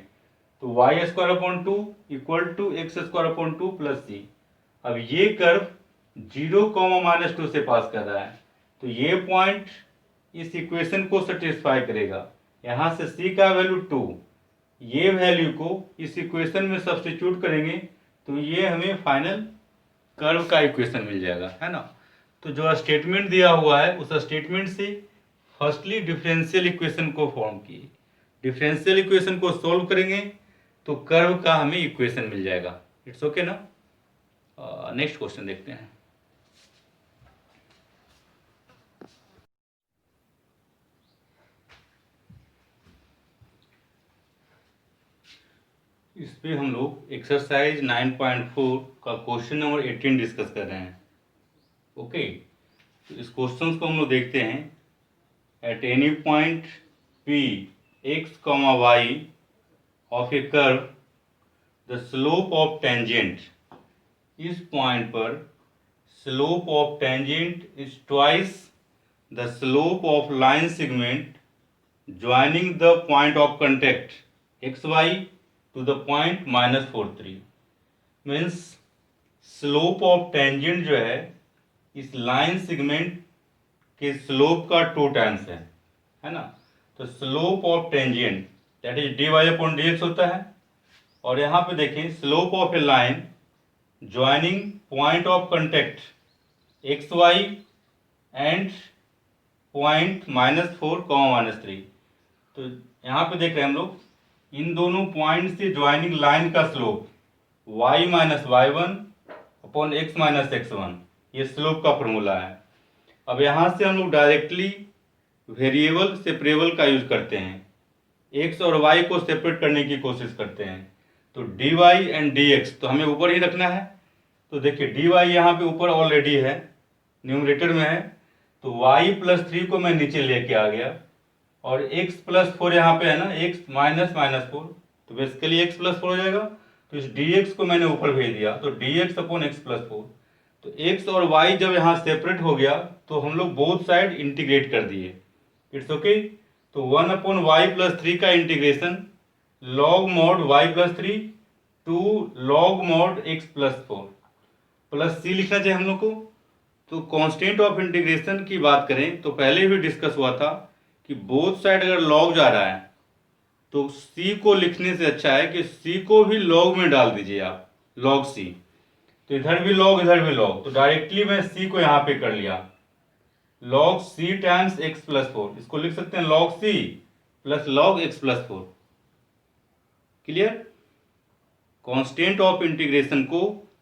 Speaker 1: तो y square upon 2 equal to x square upon 2 plus c। अब ये कर्व 0, -2 से पास कर रहा है, तो ये पॉइंट इस इक्वेशन को सेटिस्फाई करेगा। यहाँ से c का वैल्यू 2, ये वैल्यू को इस इक्वेशन में सब्स्टिट्यूट करेंगे तो ये हमें फाइनल कर्व का इक्वेशन मिल जाएगा, है ना। तो जो स्टेटमेंट दिया हुआ है उस स्टेटमेंट से फर्स्टली डिफरेंशियल इक्वेशन को फॉर्म किए, डिफरेंशियल इक्वेशन को सोल्व करेंगे तो कर्व का हमें इक्वेशन मिल जाएगा। इट्स ओके ना। नेक्स्ट क्वेश्चन देखते हैं। इस पे हम लोग एक्सरसाइज 9.4 का क्वेश्चन नंबर 18 डिस्कस कर रहे हैं। ओके, तो इस क्वेश्चन को हम लोग देखते हैं। At any point P x, y of a curve the slope of tangent, इस पॉइंट पर slope of tangent is twice the slope of line segment joining the point of contact xy to the point -43। Means slope of tangent जो है इस line segment के slope का 2 times है ना। तो slope of tangent that is dy upon dx होता है। और यहाँ पे देखें slope of a line joining point of contact xy and point -4, -3। तो यहाँ पे देख रहे हैं हम लोग इन दोनों पॉइंट से ज्वाइनिंग लाइन का slope y - y1 upon x - x1, ये स्लोप का फॉर्मूला है। अब यहाँ से हम लोग डायरेक्टली वेरिएबल सेपरेबल का यूज करते हैं, x और y को सेपरेट करने की कोशिश करते हैं। तो dy एंड dx तो हमें ऊपर ही रखना है। तो देखिए dy यहाँ पे ऊपर ऑलरेडी है, न्यूमरेटर में है, तो y + 3 को मैं नीचे लेके आ गया और x + 4 यहाँ पे है ना, x -4, तो बेसिकली x + 4 हो जाएगा। तो इस dx को मैंने ऊपर भेज दिया, तो dx अपॉन x + 4। तो x और y जब यहाँ सेपरेट हो गया तो हम लोग बोथ साइड इंटीग्रेट कर दिए। It's okay. तो 1 अपॉन y + 3 का integration log mod y + 3 to log mod x + 4 plus c लिखना चाहिए हम लोग को। तो कांस्टेंट ऑफ इंटीग्रेशन की बात करें तो पहले भी डिस्कस हुआ था कि बोथ साइड अगर लॉग जा रहा है तो c को लिखने से अच्छा है कि c को भी log में डाल दीजिए आप, log c। तो इधर भी log इधर भी log, तो डायरेक्टली मैं c को यहाँ पे कर लिया, log c times x plus 4। इसको लिख सकते हैं log c plus log x plus 4। Clear? Constant of integration को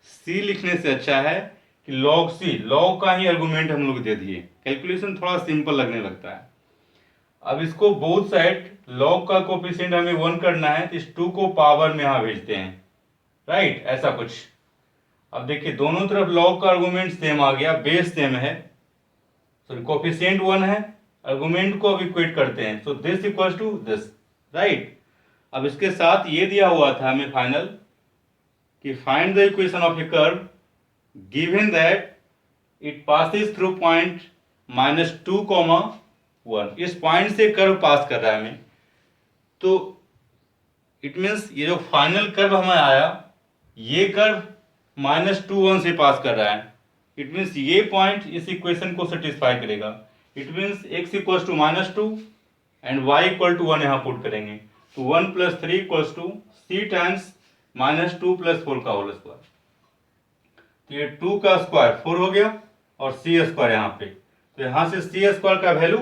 Speaker 1: c लिखने से अच्छा है कि log c, log का ही आर्गुमेंट हम लोग दे दिए, कैलकुलेशन थोड़ा सिंपल लगने लगता है। अब इसको बोथ साइड log का कोफिशिएंट हमें 1 करना है, तो इस 2 को पावर में यहाँ भेजते हैं, राइट, ऐसा कुछ। अब देखिए दोनों तरफ log का आर्गुमेंट सेम आ गया, बेस सेम है, सॉरी कोफिशिएंट 1 है, आर्गुमेंट को अब इक्वेट करते हैं, so this equals to this, right. अब इसके साथ ये दिया हुआ था हमें फाइनल कि find the equation of a curve given that it passes through point -2, 1। इस पॉइंट से कर्व पास कर रहा है हमें, तो इट मीन्स ये जो फाइनल कर्व हमें आया, ये कर्व -2, 1 से पास कर रहा है। इट मीन्स ये पॉइंट इस इक्वेशन को सेटिस्फाई करेगा। It means x equals to -2 and y equal to 1 यहाँ पुट करेंगे, तो 1 + 3 इक्वल्स टू c टाइम्स -2 + 4 का होल स्क्वायर। तो ये 2 का स्क्वायर 4 हो गया और c स्क्वायर यहाँ पे, तो यहाँ से c स्क्वायर का वैल्यू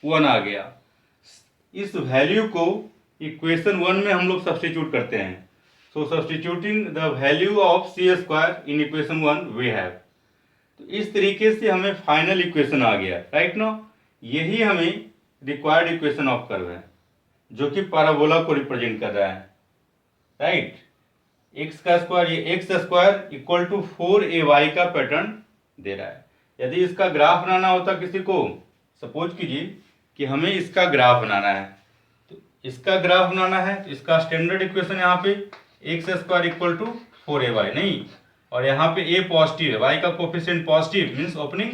Speaker 1: 1 आ गया। इस वैल्यू को इक्वेशन 1 में हम लोग सब्स्टिट्यूट करते हैं, so substituting the value of c square in equation 1 we have. तो इस तरीके से हमें फाइनल इक्वेशन आ गया, राइट ना। यही हमें रिक्वायर्ड इक्वेशन ऑफ कर्व है, जो कि पैराबोला को रिप्रेजेंट कर रहा है, राइट। एक्स का स्क्वायर, ये x square equal to 4ay का पैटर्न दे रहा है। यदि इसका ग्राफ बनाना होता किसी को, सपोज कीजिए कि हमें इसका ग्राफ बनाना है, तो इसका ग्राफ बनाना है, तो इसका स्टैंडर्ड इक्वेशन यहाँ पे x square equal to 4ay नहीं, और यहाँ पे a पॉजिटिव है, y का coefficient positive means opening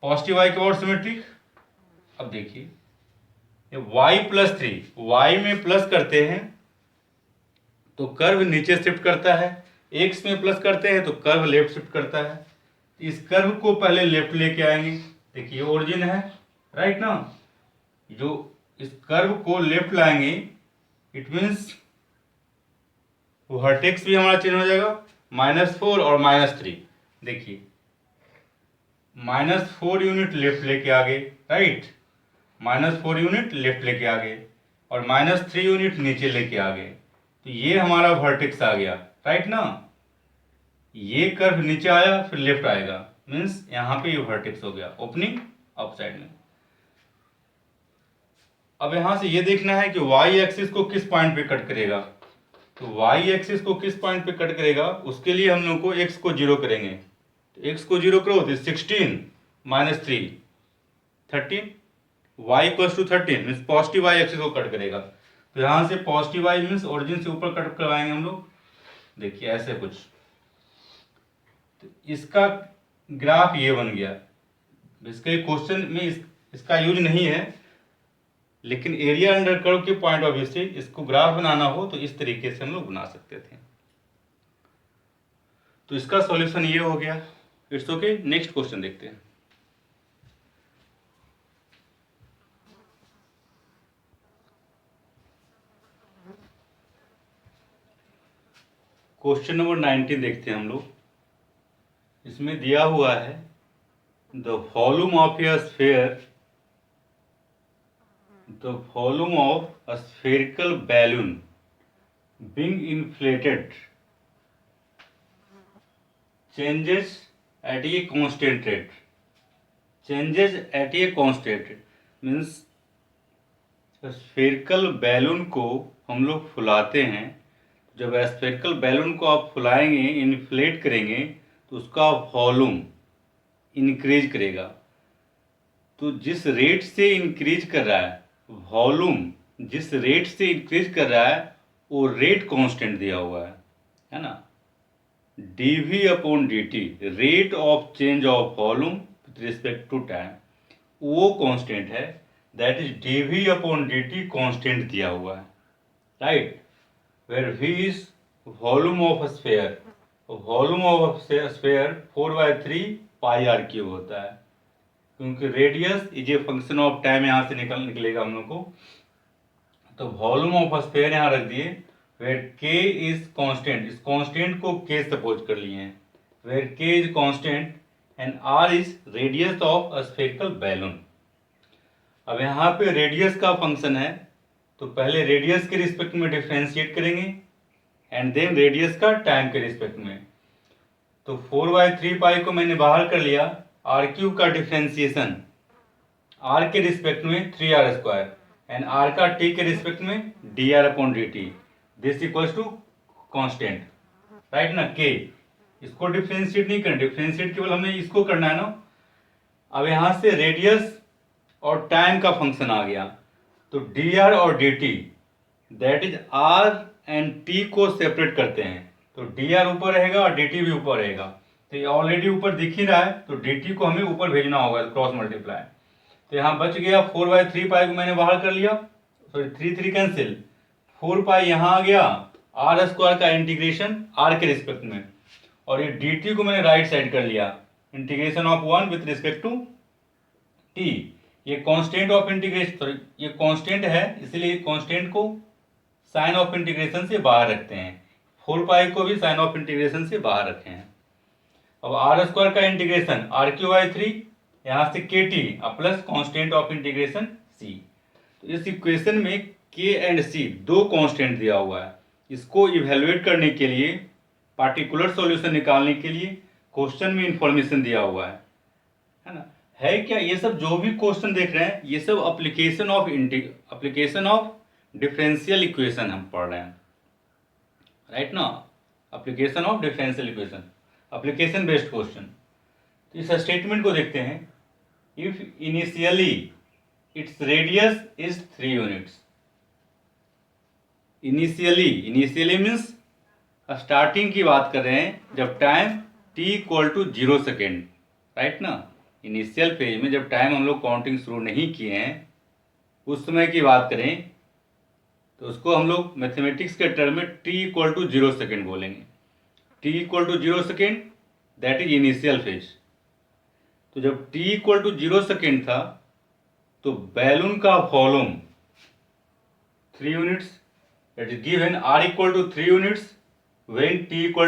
Speaker 1: positive y के और सिमेट्रिक। अब देखिए y + 3, y में प्लस करते हैं तो कर्व नीचे शिफ्ट करता है, x में प्लस करते हैं तो कर्व लेफ्ट शिफ्ट करता है। इस कर्व को पहले लेफ्ट लेके आएंगे, देखिए ओरिजिन है, राइट ना। जो इस कर्व को लेफ्ट लाएंगे, इट मीन्स वर्टेक्स भी हमारा चेंज हो जाएगा, -4 और -3। देखिए -4 यूनिट लेफ्ट लेके आ गए, राइट, -4 यूनिट लेफ्ट लेके आ गए और -3 यूनिट नीचे लेके आ गए, तो ये हमारा वर्टेक्स आ गया, राइट ना। ये कर्व नीचे आया फिर लेफ्ट आएगा, मीन्स यहाँ पे ये वर्टेक्स हो गया ओपनिंग अप साइड में। अब यहाँ से ये देखना है कि y एक्सिस को किस पॉइंट पे कट करेगा, तो y एक्सिस को किस पॉइंट पे कट करेगा, उसके लिए हम लोग को x को 0 करेंगे, तो x को 0 करो तो 16 - 3 13, y equals to 13 means positive y axis को कट करेगा। तो यहाँ से पॉजिटिव y मीन्स ओरिजिन से ऊपर कट करवाएंगे हम लोग, देखिए ऐसे कुछ। तो इसका ग्राफ ये बन गया। इसके क्वेश्चन में इसका यूज नहीं है, लेकिन एरिया अंडर कर्व के पॉइंट ऑफ व्यू से इसको ग्राफ बनाना हो तो इस तरीके से हम लोग बना सकते थे। तो इसका सॉल्यूशन ये हो गया। इट्स ओके, नेक्स्ट क्वेश्चन देखते हैं। क्वेश्चन नंबर 19 देखते हैं हम लोग। इसमें दिया हुआ है the volume of A sphere, the volume of a spherical balloon being inflated changes at a constant rate. Changes at a constant rate means spherical balloon को हम लोग फुलाते हैं। जब स्फेरिकल बैलून को आप फुलाएंगे, इन्फ्लेट करेंगे, तो उसका वॉल्यूम इंक्रीज करेगा। तो जिस रेट से इंक्रीज कर रहा है वॉल्यूम, जिस रेट से इंक्रीज कर रहा है वो रेट कांस्टेंट दिया हुआ है ना, dv/dt, rate of change of volume with respect to time, वो कांस्टेंट है, दैट इज dv/dt कांस्टेंट दिया हुआ है, right. Where v is volume of sphere, volume of sphere 4/3 πr³ होता है, क्योंकि radius is a function of time यहाँ से निकलेगा हम लोग को। तो वॉल्यूम ऑफ स्फीयर यहाँ रख दिए, वेयर के इज कांस्टेंट, इस कांस्टेंट को के सपोज कर लिए हैं, where k is constant and r is radius of a spherical balloon. अब यहाँ पे रेडियस का फंक्शन है, तो पहले रेडियस के रिस्पेक्ट में डिफ्रेंशिएट करेंगे एंड देन रेडियस का टाइम के रिस्पेक्ट में। तो 4/3 पाई को मैंने बाहर कर लिया, आर क्यूब का डिफ्रेंसिएशन आर के रिस्पेक्ट में 3r² एंड आर का टी के रिस्पेक्ट में dr/dt, this equals to constant, right ना, के। इसको डिफ्रेंशिएट नहीं करना, डिफ्रेंशिएट केवल हमें इसको करना है ना। अब यहाँ से रेडियस और टाइम का फंक्शन आ गया, तो dr और dt that is r and t को सेपरेट करते हैं, तो dr ऊपर रहेगा और dt भी ऊपर रहेगा। तो ये ऑलरेडी ऊपर दिख ही रहा है, तो dt को हमें ऊपर भेजना होगा क्रॉस मल्टीप्लाई। तो यहाँ बच गया 4/3 पाई को मैंने बाहर कर लिया, सॉरी 3 कैंसिल, 4 पाई यहाँ आ गया, r² का इंटीग्रेशन r के रिस्पेक्ट में, और ये dt को मैंने राइट साइड कर लिया, integration of 1 with respect to t। ये कांस्टेंट ऑफ इंटीग्रेशन, सॉरी ये कांस्टेंट है, इसलिए कांस्टेंट को साइन ऑफ इंटीग्रेशन से बाहर रखते हैं, 4 पाई को भी साइन ऑफ इंटीग्रेशन से बाहर रखे हैं। अब r² का इंटीग्रेशन r³ यहाँ से kt plus constant of integration c। तो इस इक्वेशन में k एंड c दो कांस्टेंट दिया हुआ है, इसको इवेलुएट करने के लिए, पार्टिकुलर सॉल्यूशन निकालने के लिए क्वेश्चन में इंफॉर्मेशन दिया हुआ है ना। है क्या, ये सब जो भी क्वेश्चन देख रहे हैं ये सब एप्लीकेशन ऑफ डिफरेंशियल इक्वेशन हम पढ़ रहे हैं, राइट ना, application of differential equation, application based question. तो इस स्टेटमेंट को देखते हैं, if initially its radius is 3 units. Initially means starting की बात कर रहे हैं जब टाइम t = 0 सेकेंड, राइट ना। इनिशियल फेज में जब टाइम हम लोग काउंटिंग शुरू नहीं किए हैं उस समय की बात करें तो उसको हम लोग मैथमेटिक्स के टर्म में t = 0 सेकेंड बोलेंगे। t = 0 second that is initial phase. तो जब t = 0 सेकेंड था तो बैलून का volume 3 units, that is given r = 3 units when t =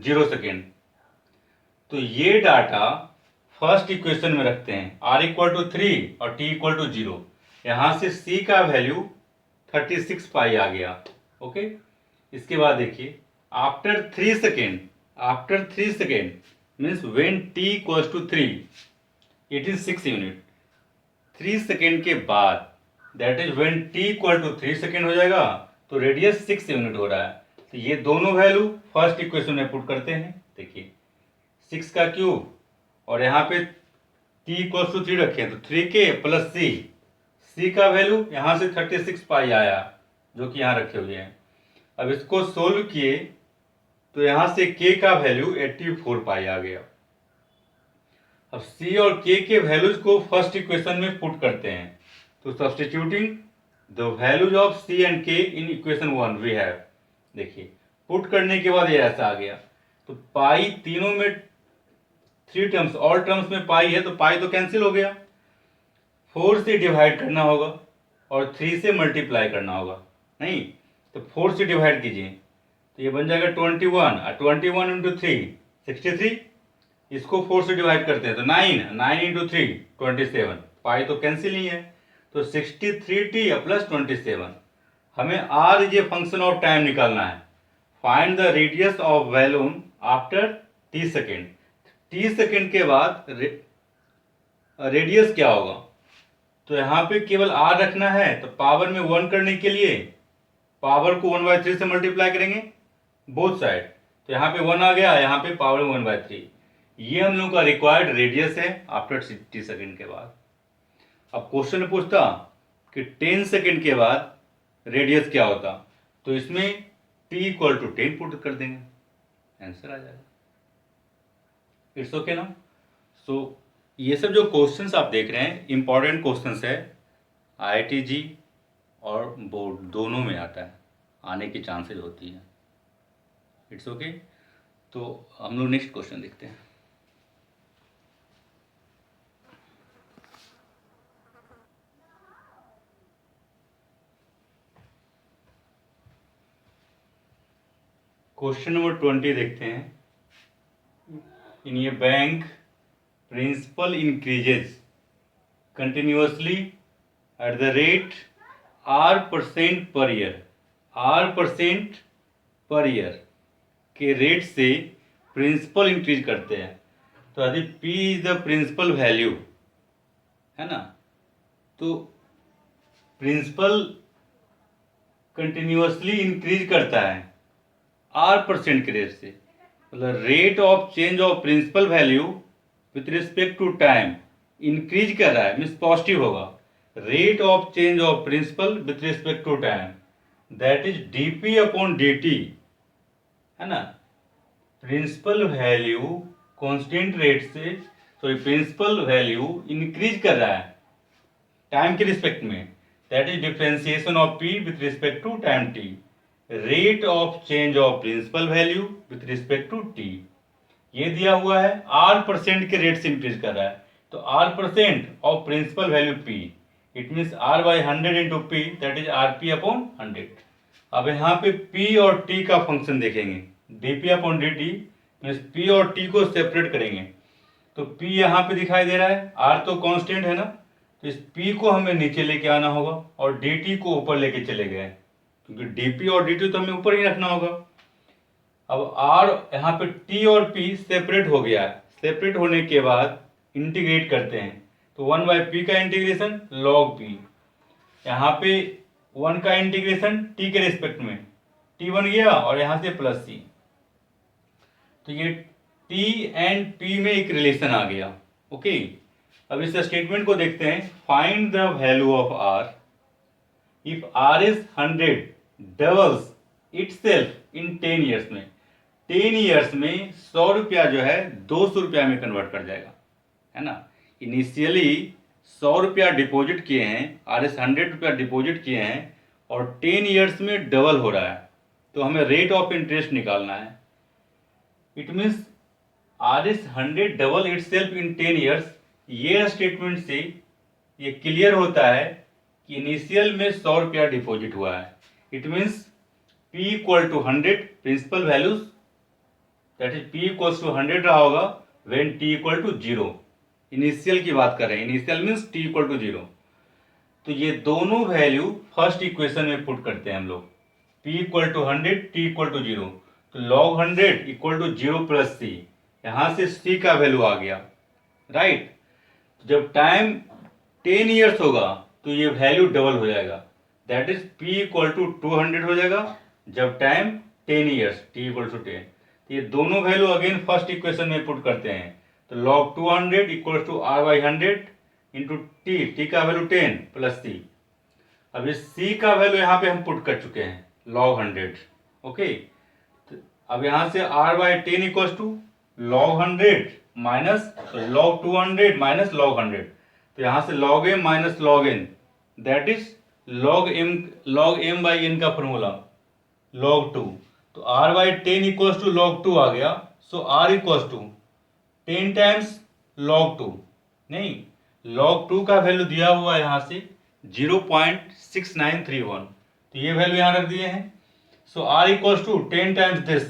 Speaker 1: 0 second. तो ये डाटा फर्स्ट इक्वेशन में रखते हैं, r = 3 और t = 0। यहाँ से c का वैल्यू 36 पाई आ गया, ओके। इसके बाद देखिए after 3 second means when t = 3 it is 6 unit. 3 second के बाद that is when t = 3 second हो जाएगा तो रेडियस 6 यूनिट हो रहा है। तो ये दोनों वैल्यू फर्स्ट इक्वेशन में पुट करते हैं, देखिए 6 का क्यूब और यहाँ पे t = 3 रखे हैं तो 3k + c का वैल्यू यहाँ से 36 पाई आया जो कि यहाँ रखे हुए हैं। अब इसको सोल्व किए तो यहाँ से k का वैल्यू 84 पाई आ गया। अब c और k के वैल्यूज को फर्स्ट इक्वेशन में पुट करते हैं, तो substituting the values of c and k in equation 1 we have, देखिए पुट करने के बाद ये ऐसा आ गया। तो पाई तीनों में 3 टर्म्स, ऑल टर्म्स में पाई है तो पाई तो कैंसिल हो गया, 4 से डिवाइड करना होगा और 3 से मल्टीप्लाई करना होगा, नहीं तो 4 से डिवाइड कीजिए तो ये बन जाएगा 21 और 21 × 3 63, इसको 4 से डिवाइड करते हैं तो 9 × 3 27, पाई तो कैंसिल ही है तो 63t + 27। हमें r is a function of time निकालना है, find the radius of balloon after t second. t second के बाद रेडियस क्या होगा, तो यहाँ पे केवल r रखना है तो पावर में 1 करने के लिए पावर को 1/3 से मल्टीप्लाई करेंगे बोथ साइड, तो यहाँ पे 1 आ गया, यहाँ पे पावर 1/3। ये हम लोग का रिक्वायर्ड रेडियस है आफ्टर 60 सेकेंड के बाद। अब क्वेश्चन में पूछता कि 10 सेकेंड के बाद रेडियस क्या होता, तो इसमें t = 10 पुट कर देंगे, आंसर आ जाएगा। इट्स ओके ना। सो ये सब जो क्वेश्चंस आप देख रहे हैं इंपॉर्टेंट क्वेश्चंस है, IIT जी और बोर्ड दोनों में आता है, आने की चांसेस होती है। It's okay. तो हम लोग नेक्स्ट क्वेश्चन देखते हैं। क्वेश्चन नंबर 20 देखते हैं। In a bank principal increases continuously at the rate R% per year, R% per year के रेट से प्रिंसिपल इंक्रीज करते हैं। तो यदि P is the principal value है ना, तो प्रिंसिपल कंटिन्यूअसली इंक्रीज करता है R% के रेट से, मतलब rate of change of principal value with respect to time increase कर रहा है, मीन्स पॉजिटिव होगा। Rate of change of principal with respect to time, that is dp upon dt, है ना। प्रिंसिपल वैल्यू कांस्टेंट रेट से, sorry principal value increase कर रहा है टाइम के रिस्पेक्ट में, that is differentiation of p with respect to time t। Rate of change of principal value with respect to t, ये दिया हुआ है R% के रेट से इंक्रीज कर रहा है। तो R% of principal value p, it means R by 100 into p, that is RP upon 100। अब यहाँ पे P और T का फंक्शन देखेंगे, dP upon dt means P और T को सेपरेट करेंगे। तो P यहाँ पे दिखाई दे रहा है, R तो कांस्टेंट है ना, तो इस P को हमें नीचे लेके आना होगा और dt को ऊपर लेके चले गए, क्योंकि dP और dt तो हमें ऊपर ही रखना होगा। अब R यहाँ पे T और P सेपरेट हो गया है, सेपरेट होने के बाद इंटीग्रेट करते हैं, तो 1/p का इंटीग्रेशन log p, यहाँ पे 1 का इंटीग्रेशन t के रिस्पेक्ट में, t बन गया और यहाँ से प्लस c। तो ये t एंड p में एक रिलेशन आ गया। ओके, अब इस स्टेटमेंट को देखते हैं। Find the value of r if r is 100 doubles itself in 10 years में। 10 ईयर्स में 100 रुपया जो है 200 रुपया में कन्वर्ट कर जाएगा, है ना। इनिशियली 100 रुपया डिपॉजिट किए हैं, RS 100 रुपया डिपॉजिट किए हैं और 10 ईयर्स में डबल हो रहा है, तो हमें रेट ऑफ इंटरेस्ट निकालना है। It means RS 100 double itself in 10 years. ये स्टेटमेंट से ये क्लियर होता है कि इनिशियल में 100 रुपया डिपॉजिट हुआ है। It means P equal to 100 principal values, that is P equals to 100 रहा होगा when T equal to 0। Initial की बात कर रहे हैं, initial means T equal to 0। तो ये दोनों वैल्यू फर्स्ट इक्वेशन में पुट करते हैं हम लोग, P equal to 100 T equal to 0। तो log 100 equal to 0 plus C, यहाँ से C का वैल्यू आ गया, राइट। जब टाइम 10 ईयर्स होगा तो ये वैल्यू डबल हो जाएगा, that is P equal to 200 हो जाएगा जब time 10 years, T equal to 10। तो ये दोनों वैल्यू अगेन फर्स्ट इक्वेशन में पुट करते हैं, तो log 200 equal to R by 100 into T का वैल्यू 10 प्लस C। अब इस C का वैल्यू यहाँ पे हम पुट कर चुके हैं log 100। ओके, तो अब यहाँ से R by 10 equal to log 100 minus log 200 minus log 100, तो यहाँ से log m minus log n, that is log m by n का फॉर्मूला log 2। तो R by 10 equal to log 2 आ गया, so R equal to 10 times log 2, नहीं log 2 का value दिया हुआ है यहाँ से 0.6931, तो ये वैल्यू यहाँ रख दिए हैं। So R equal to 10 times this,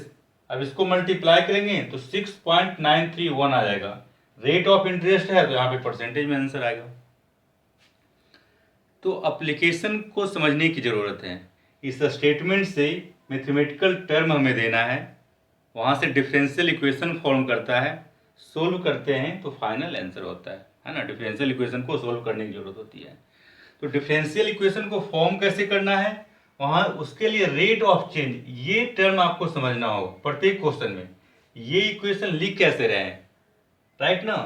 Speaker 1: अब इसको मल्टीप्लाई करेंगे तो 6.931 आ जाएगा। रेट ऑफ इंटरेस्ट है तो यहाँ पे परसेंटेज में आंसर आएगा। तो एप्लीकेशन को समझने की ज़रूरत है। इस स्टेटमेंट से मैथमेटिकल टर्म हमें देना है, वहाँ से डिफरेंशियल इक्वेशन फॉर्म करता है, सोल्व करते हैं तो फाइनल आंसर होता है ना। डिफरेंशियल इक्वेशन को सोल्व करने की ज़रूरत होती है। तो डिफरेंशियल इक्वेशन को फॉर्म कैसे करना है, वहाँ उसके लिए रेट ऑफ चेंज, ये टर्म आपको समझना होगा प्रत्येक क्वेश्चन में। ये इक्वेशन लिख कैसे रहे हैं, राइट ना।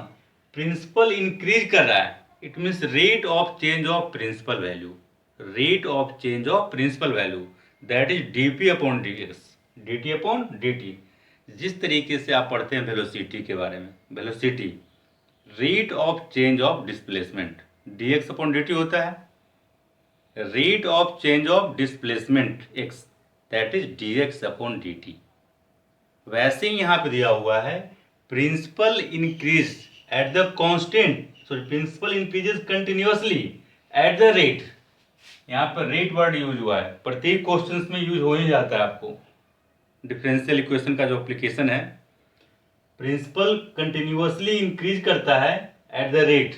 Speaker 1: प्रिंसिपल इंक्रीज कर रहा है, it means rate of change of principal value, rate of change of principal value, that is dp upon ds, dt upon dt। जिस तरीके से आप पढ़ते हैं वेलोसिटी के बारे में, velocity rate of change of displacement, dx upon dt होता है। Rate of change of displacement x, that is dx upon dt। वैसे ही यहाँ पे दिया हुआ है principal increase at the constant, sorry principal increases continuously at the rate. यहाँ पर रेट वर्ड यूज हुआ है, प्रत्येक क्वेश्चन में यूज हो ही जाता है आपको, डिफरेंशियल इक्वेशन का जो एप्लीकेशन है, प्रिंसिपल कंटिन्यूअसली इंक्रीज करता है at the rate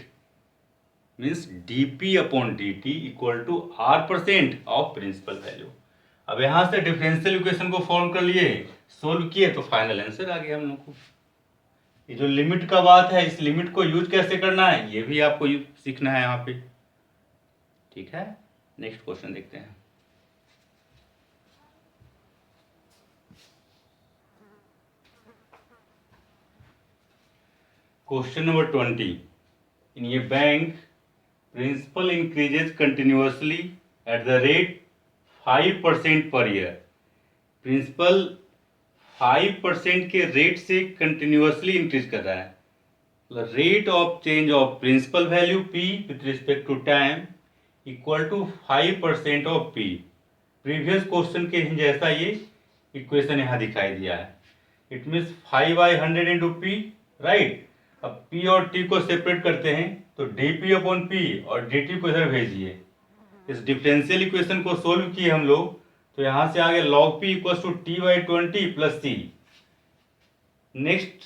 Speaker 1: means dp upon dt equal to r% of principal value. अब यहाँ से डिफरेंशियल इक्वेशन को फॉर्म कर लिए, सोल्व किए, तो फाइनल आंसर आ गया हम लोग को। ये जो लिमिट का बात है, इस लिमिट को यूज कैसे करना है ये भी आपको सीखना है यहाँ पे। ठीक है, नेक्स्ट क्वेश्चन देखते हैं। Question number 20। इन ये bank principal increases continuously at the rate 5% per year. Principal 5% के रेट से कंटिन्यूअसली इंक्रीज कर रहा है। Rate of change of principal value p with respect to time equal to 5% of p। Previous question के जैसा ये equation यहाँ दिखाई दिया है। It means 5/100 into p, right. अब p और t को सेपरेट करते हैं तो dp अपॉन p और dt को इधर भेजिए। इस डिफरेंशियल इक्वेशन को सोल्व किए हम लोग, तो यहाँ से आगे log p equal to t/20 plus c। Next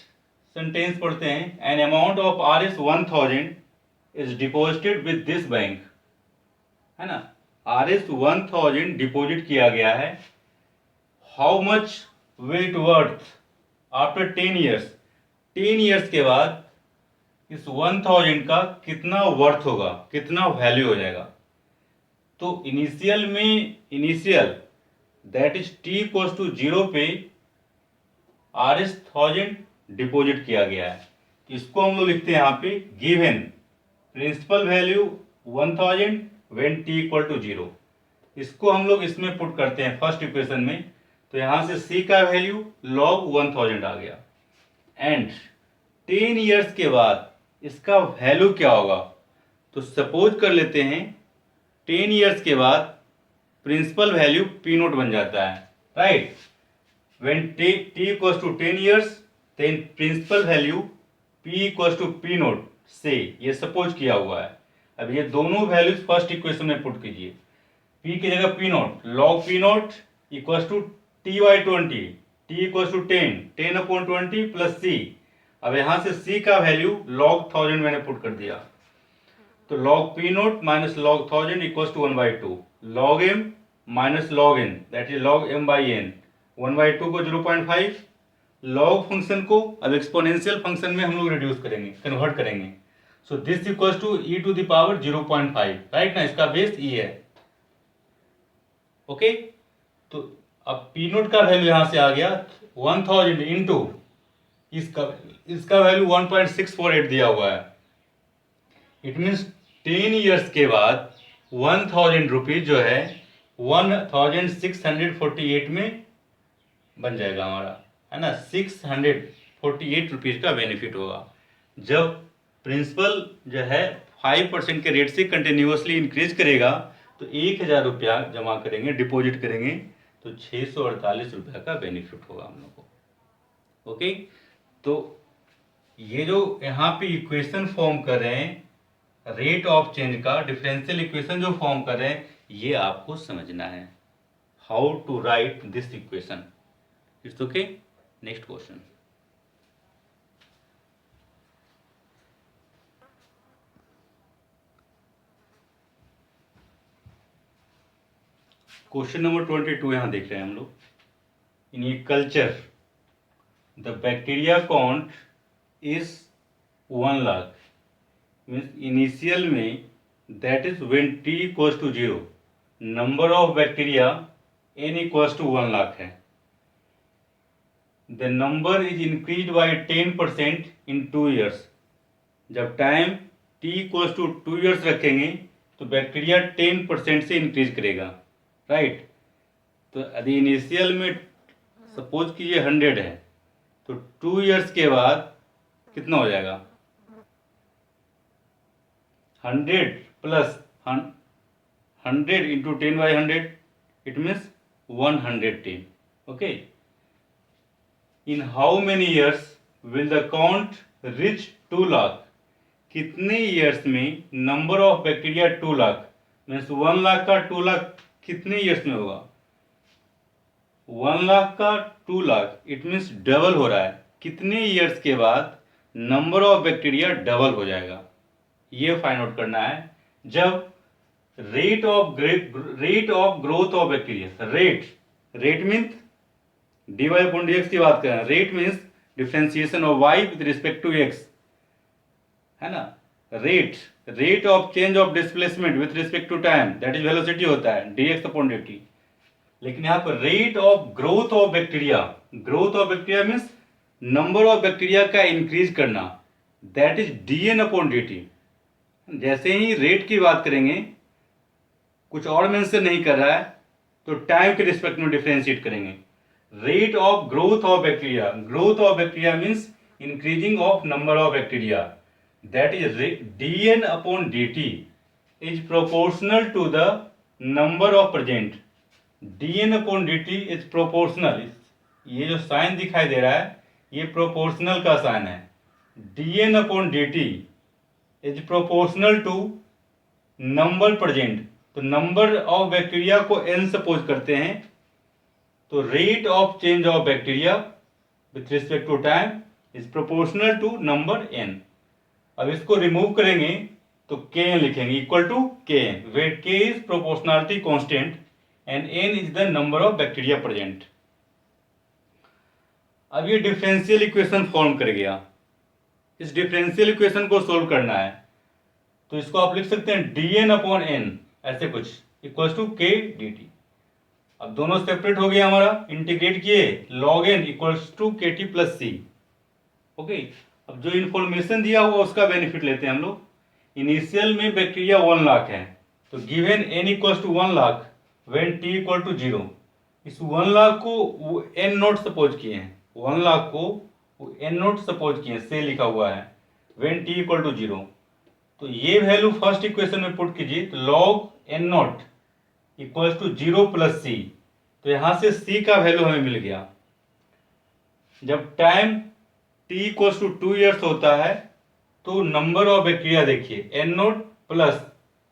Speaker 1: sentence पढ़ते हैं। An amount of Rs 1000 is deposited with this bank, है ना। Rs 1000 डिपॉजिट किया गया है। How much will it worth after 10 years. 10 years के बाद इस 1000 का कितना वर्थ होगा, कितना वैल्यू हो जाएगा। तो initial that is t equals to 0 पे Rs 1000 डिपॉजिट किया गया है। इसको हम लोग लिखते हैं यहाँ पे given principal value 1000 when t equal to 0। इसको हम लोग इसमें पुट करते हैं फर्स्ट इक्वेशन में, तो यहाँ से c का वैल्यू log 1000 आ गया। एंड 10 ईयर्स के बाद इसका वैल्यू क्या होगा, तो सपोज कर लेते हैं 10 ईयर्स के बाद प्रिंसिपल वैल्यू p नोट बन जाता है, right. When t equals to 10 years then principal value p equals to p naught से, ये सपोज किया हुआ है। अब ये दोनों वैल्यूज फर्स्ट इक्वेशन में पुट कीजिए। p की जगह p naught, log p naught equals to t/20, t equals to 10 upon 20 plus c। अब यहाँ से c का वैल्यू log 1000 मैंने पुट कर दिया, तो log p naught minus log 1000 equals to 1/2, log m minus log n that is log m by n। 1/2 को 0.5, log function को अब एक्सपोनेंशियल फंक्शन में हम लोग रिड्यूस करेंगे, कन्वर्ट करेंगे। So this equals to e to the power 0.5, right ना, इसका बेस e है। ओके, तो अब p नोट का वैल्यू यहाँ से आ गया 1000 इंटू इसका वैल्यू 1.648 दिया हुआ है। इट मीन्स 10 ईयर्स के बाद 1000 रुपीज जो है 1648 में बन जाएगा हमारा, है ना। 648 रुपीज का बेनिफिट होगा जब प्रिंसिपल जो है 5% के रेट से कंटिन्यूअसली इंक्रीज करेगा। तो 1000 रुपया जमा करेंगे, डिपॉजिट करेंगे, तो 648 रुपया का बेनिफिट होगा हम लोग को। ओके, तो ये जो यहाँ पे इक्वेशन फॉर्म कर रहे हैं रेट ऑफ चेंज का, डिफरेंशियल इक्वेशन जो फॉर्म कर रहे हैं, ये आपको समझना है how to write this equation. It's okay, next question. Question number 22 यहाँ देख रहे हैं हम लोग। इन ये culture the bacteria count is 1 lakh, means initial में that is when t equals to 0 number of bacteria n equals to 1 lakh है। The number is increase bye 10% in 2 years. जब time t equals to 2 years रखेंगे तो bacteria 10% से increase करेगा, right. तो यदि initial में सपोज कीजिए 100 है, तो 2 ईयर्स के बाद कितना हो जाएगा, 100 plus 100 into 10/100, it means 110। Okay, in how many years will the count rich 2 lakh. कितने ईयर्स में number of bacteria 2 lakh, means 1 lakh का 2 लाख कितने ईयर्स में होगा। 1 लाख का 2 लाख, इट मीन्स डबल हो रहा है। कितने ईयर्स के बाद नंबर ऑफ बैक्टीरिया डबल हो जाएगा, ये फाइंड आउट करना है। जब rate of growth of bacteria, rate means dy upon dx की बात करें, rate means differentiation of y with respect to x, है ना। Rate of change of displacement with respect to time, that is velocity होता है, dx upon dt। लेकिन यहाँ पर rate of growth of bacteria means number of bacteria का increase करना, that is dn upon dt। जैसे ही रेट की बात करेंगे, कुछ और मेंशन नहीं कर रहा है, तो टाइम के रिस्पेक्ट में डिफ्रेंशिएट करेंगे। Rate of growth of bacteria means increasing of number of bacteria, that is dn upon dt is proportional to the number of present. dn upon dt is proportional, ये जो sign दिखाई दे रहा है ये proportional का sign है। dn upon dt is proportional to number present, तो number of bacteria को n सपोज करते हैं, तो rate of change of bacteria with respect to time is proportional to number n। अब इसको रिमूव करेंगे तो kn लिखेंगे equal to kn, where k is proportionality constant and n is the number of bacteria present. अब ये differential equation form कर गया। इस डिफरेंशियल इक्वेशन को सोल्व करना है, तो इसको आप लिख सकते हैं dn अपॉन n ऐसे कुछ इक्वल्स टू k dt। अब दोनों सेपरेट हो गया हमारा, इंटीग्रेट किए, log n equals to kt plus c। Okay, अब जो इन्फॉर्मेशन दिया हुआ उसका बेनिफिट लेते हैं हम लोग। इनिशियल में बैक्टीरिया 1 लाख है, तो given n equals to 1 lakh when t equal to 0। इस 1 लाख को n नोट सपोज किए हैं, 1 लाख को n नोट सपोज किए हैं, से लिखा हुआ है व्हेन t इक्वल टू 0। तो ये वैल्यू फर्स्ट इक्वेशन में पुट कीजिए, तो log n naught equals to 0 plus c, तो यहां से c का वैल्यू हमें मिल गया। जब time t equals to 2 years होता है, तो नंबर ऑफ बैक्टीरिया देखिए n naught plus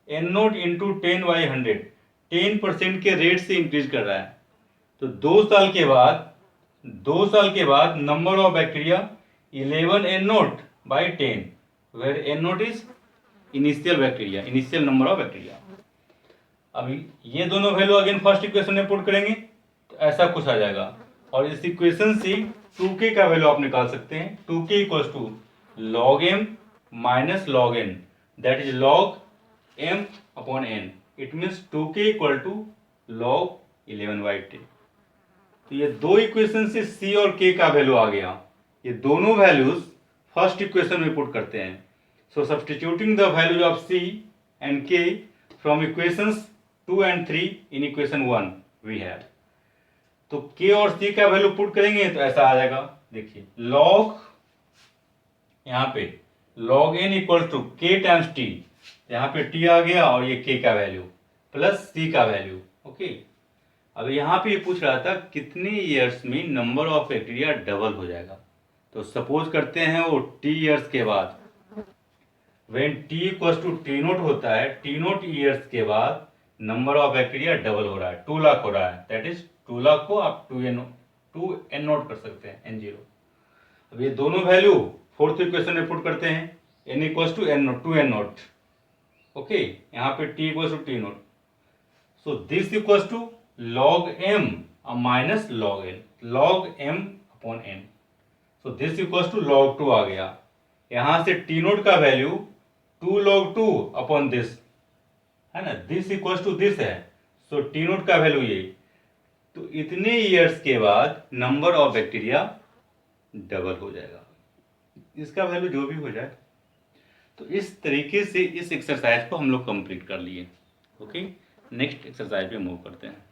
Speaker 1: n naught into 10/100, 10% के रेट से इंक्रीज कर रहा है। तो 2 साल के बाद number of bacteria 11 n naught by 10, where n naught is initial number of bacteria. अभी ये दोनों वैल्यू अगेन फर्स्ट इक्वेशन में पुट करेंगे, तो ऐसा कुछ आ जाएगा। और इस इक्वेशन से 2k का वैल्यू आप निकाल सकते हैं, 2k equals to log m minus log n, that is log m upon n। It means 2k equal to log 11/10। तो ये दो इक्वेशन से c और k का वैल्यू आ गया। ये दोनों वैल्यूज फर्स्ट इक्वेशन में पुट करते हैं। So substituting the values of c and k from equations 2 and 3 in equation 1 we have। तो k और c का वैल्यू पुट करेंगे तो ऐसा आ जाएगा, देखिए log, यहाँ पे log n equal to k times t, यहाँ पे t आ गया और ये k का वैल्यू प्लस c का वैल्यू। ओके, अब यहाँ पे ये पूछ रहा था कितने ईयर्स में नंबर ऑफ बैक्टीरिया डबल हो जाएगा। तो सपोज करते हैं वो t ईयर्स के बाद, when t equals to t naught होता है, t नोट ईयर्स के बाद नंबर ऑफ बैक्टीरिया डबल हो रहा है, 2 लाख हो रहा है, दैट इज 2 लाख को आप 2n नोट कर सकते हैं, n0। अब ये दोनों वैल्यू फोर्थ इक्वेशन में पुट करते हैं, n equals to n naught 2n naught. Okay, यहाँ पे t equals to t naught, so this equals to log m minus log n, log m upon n। So this equals to log 2 आ गया। यहां से t naught का value 2 log 2 upon this, है ना, this equals to this है, so t naught का value ये। तो इतने ईयर्स के बाद नंबर ऑफ बैक्टीरिया डबल हो जाएगा, इसका वैल्यू जो भी हो जाए। तो इस तरीके से इस एक्सरसाइज को हम लोग कंप्लीट कर लिए। ओके, नेक्स्ट एक्सरसाइज पे मूव करते हैं।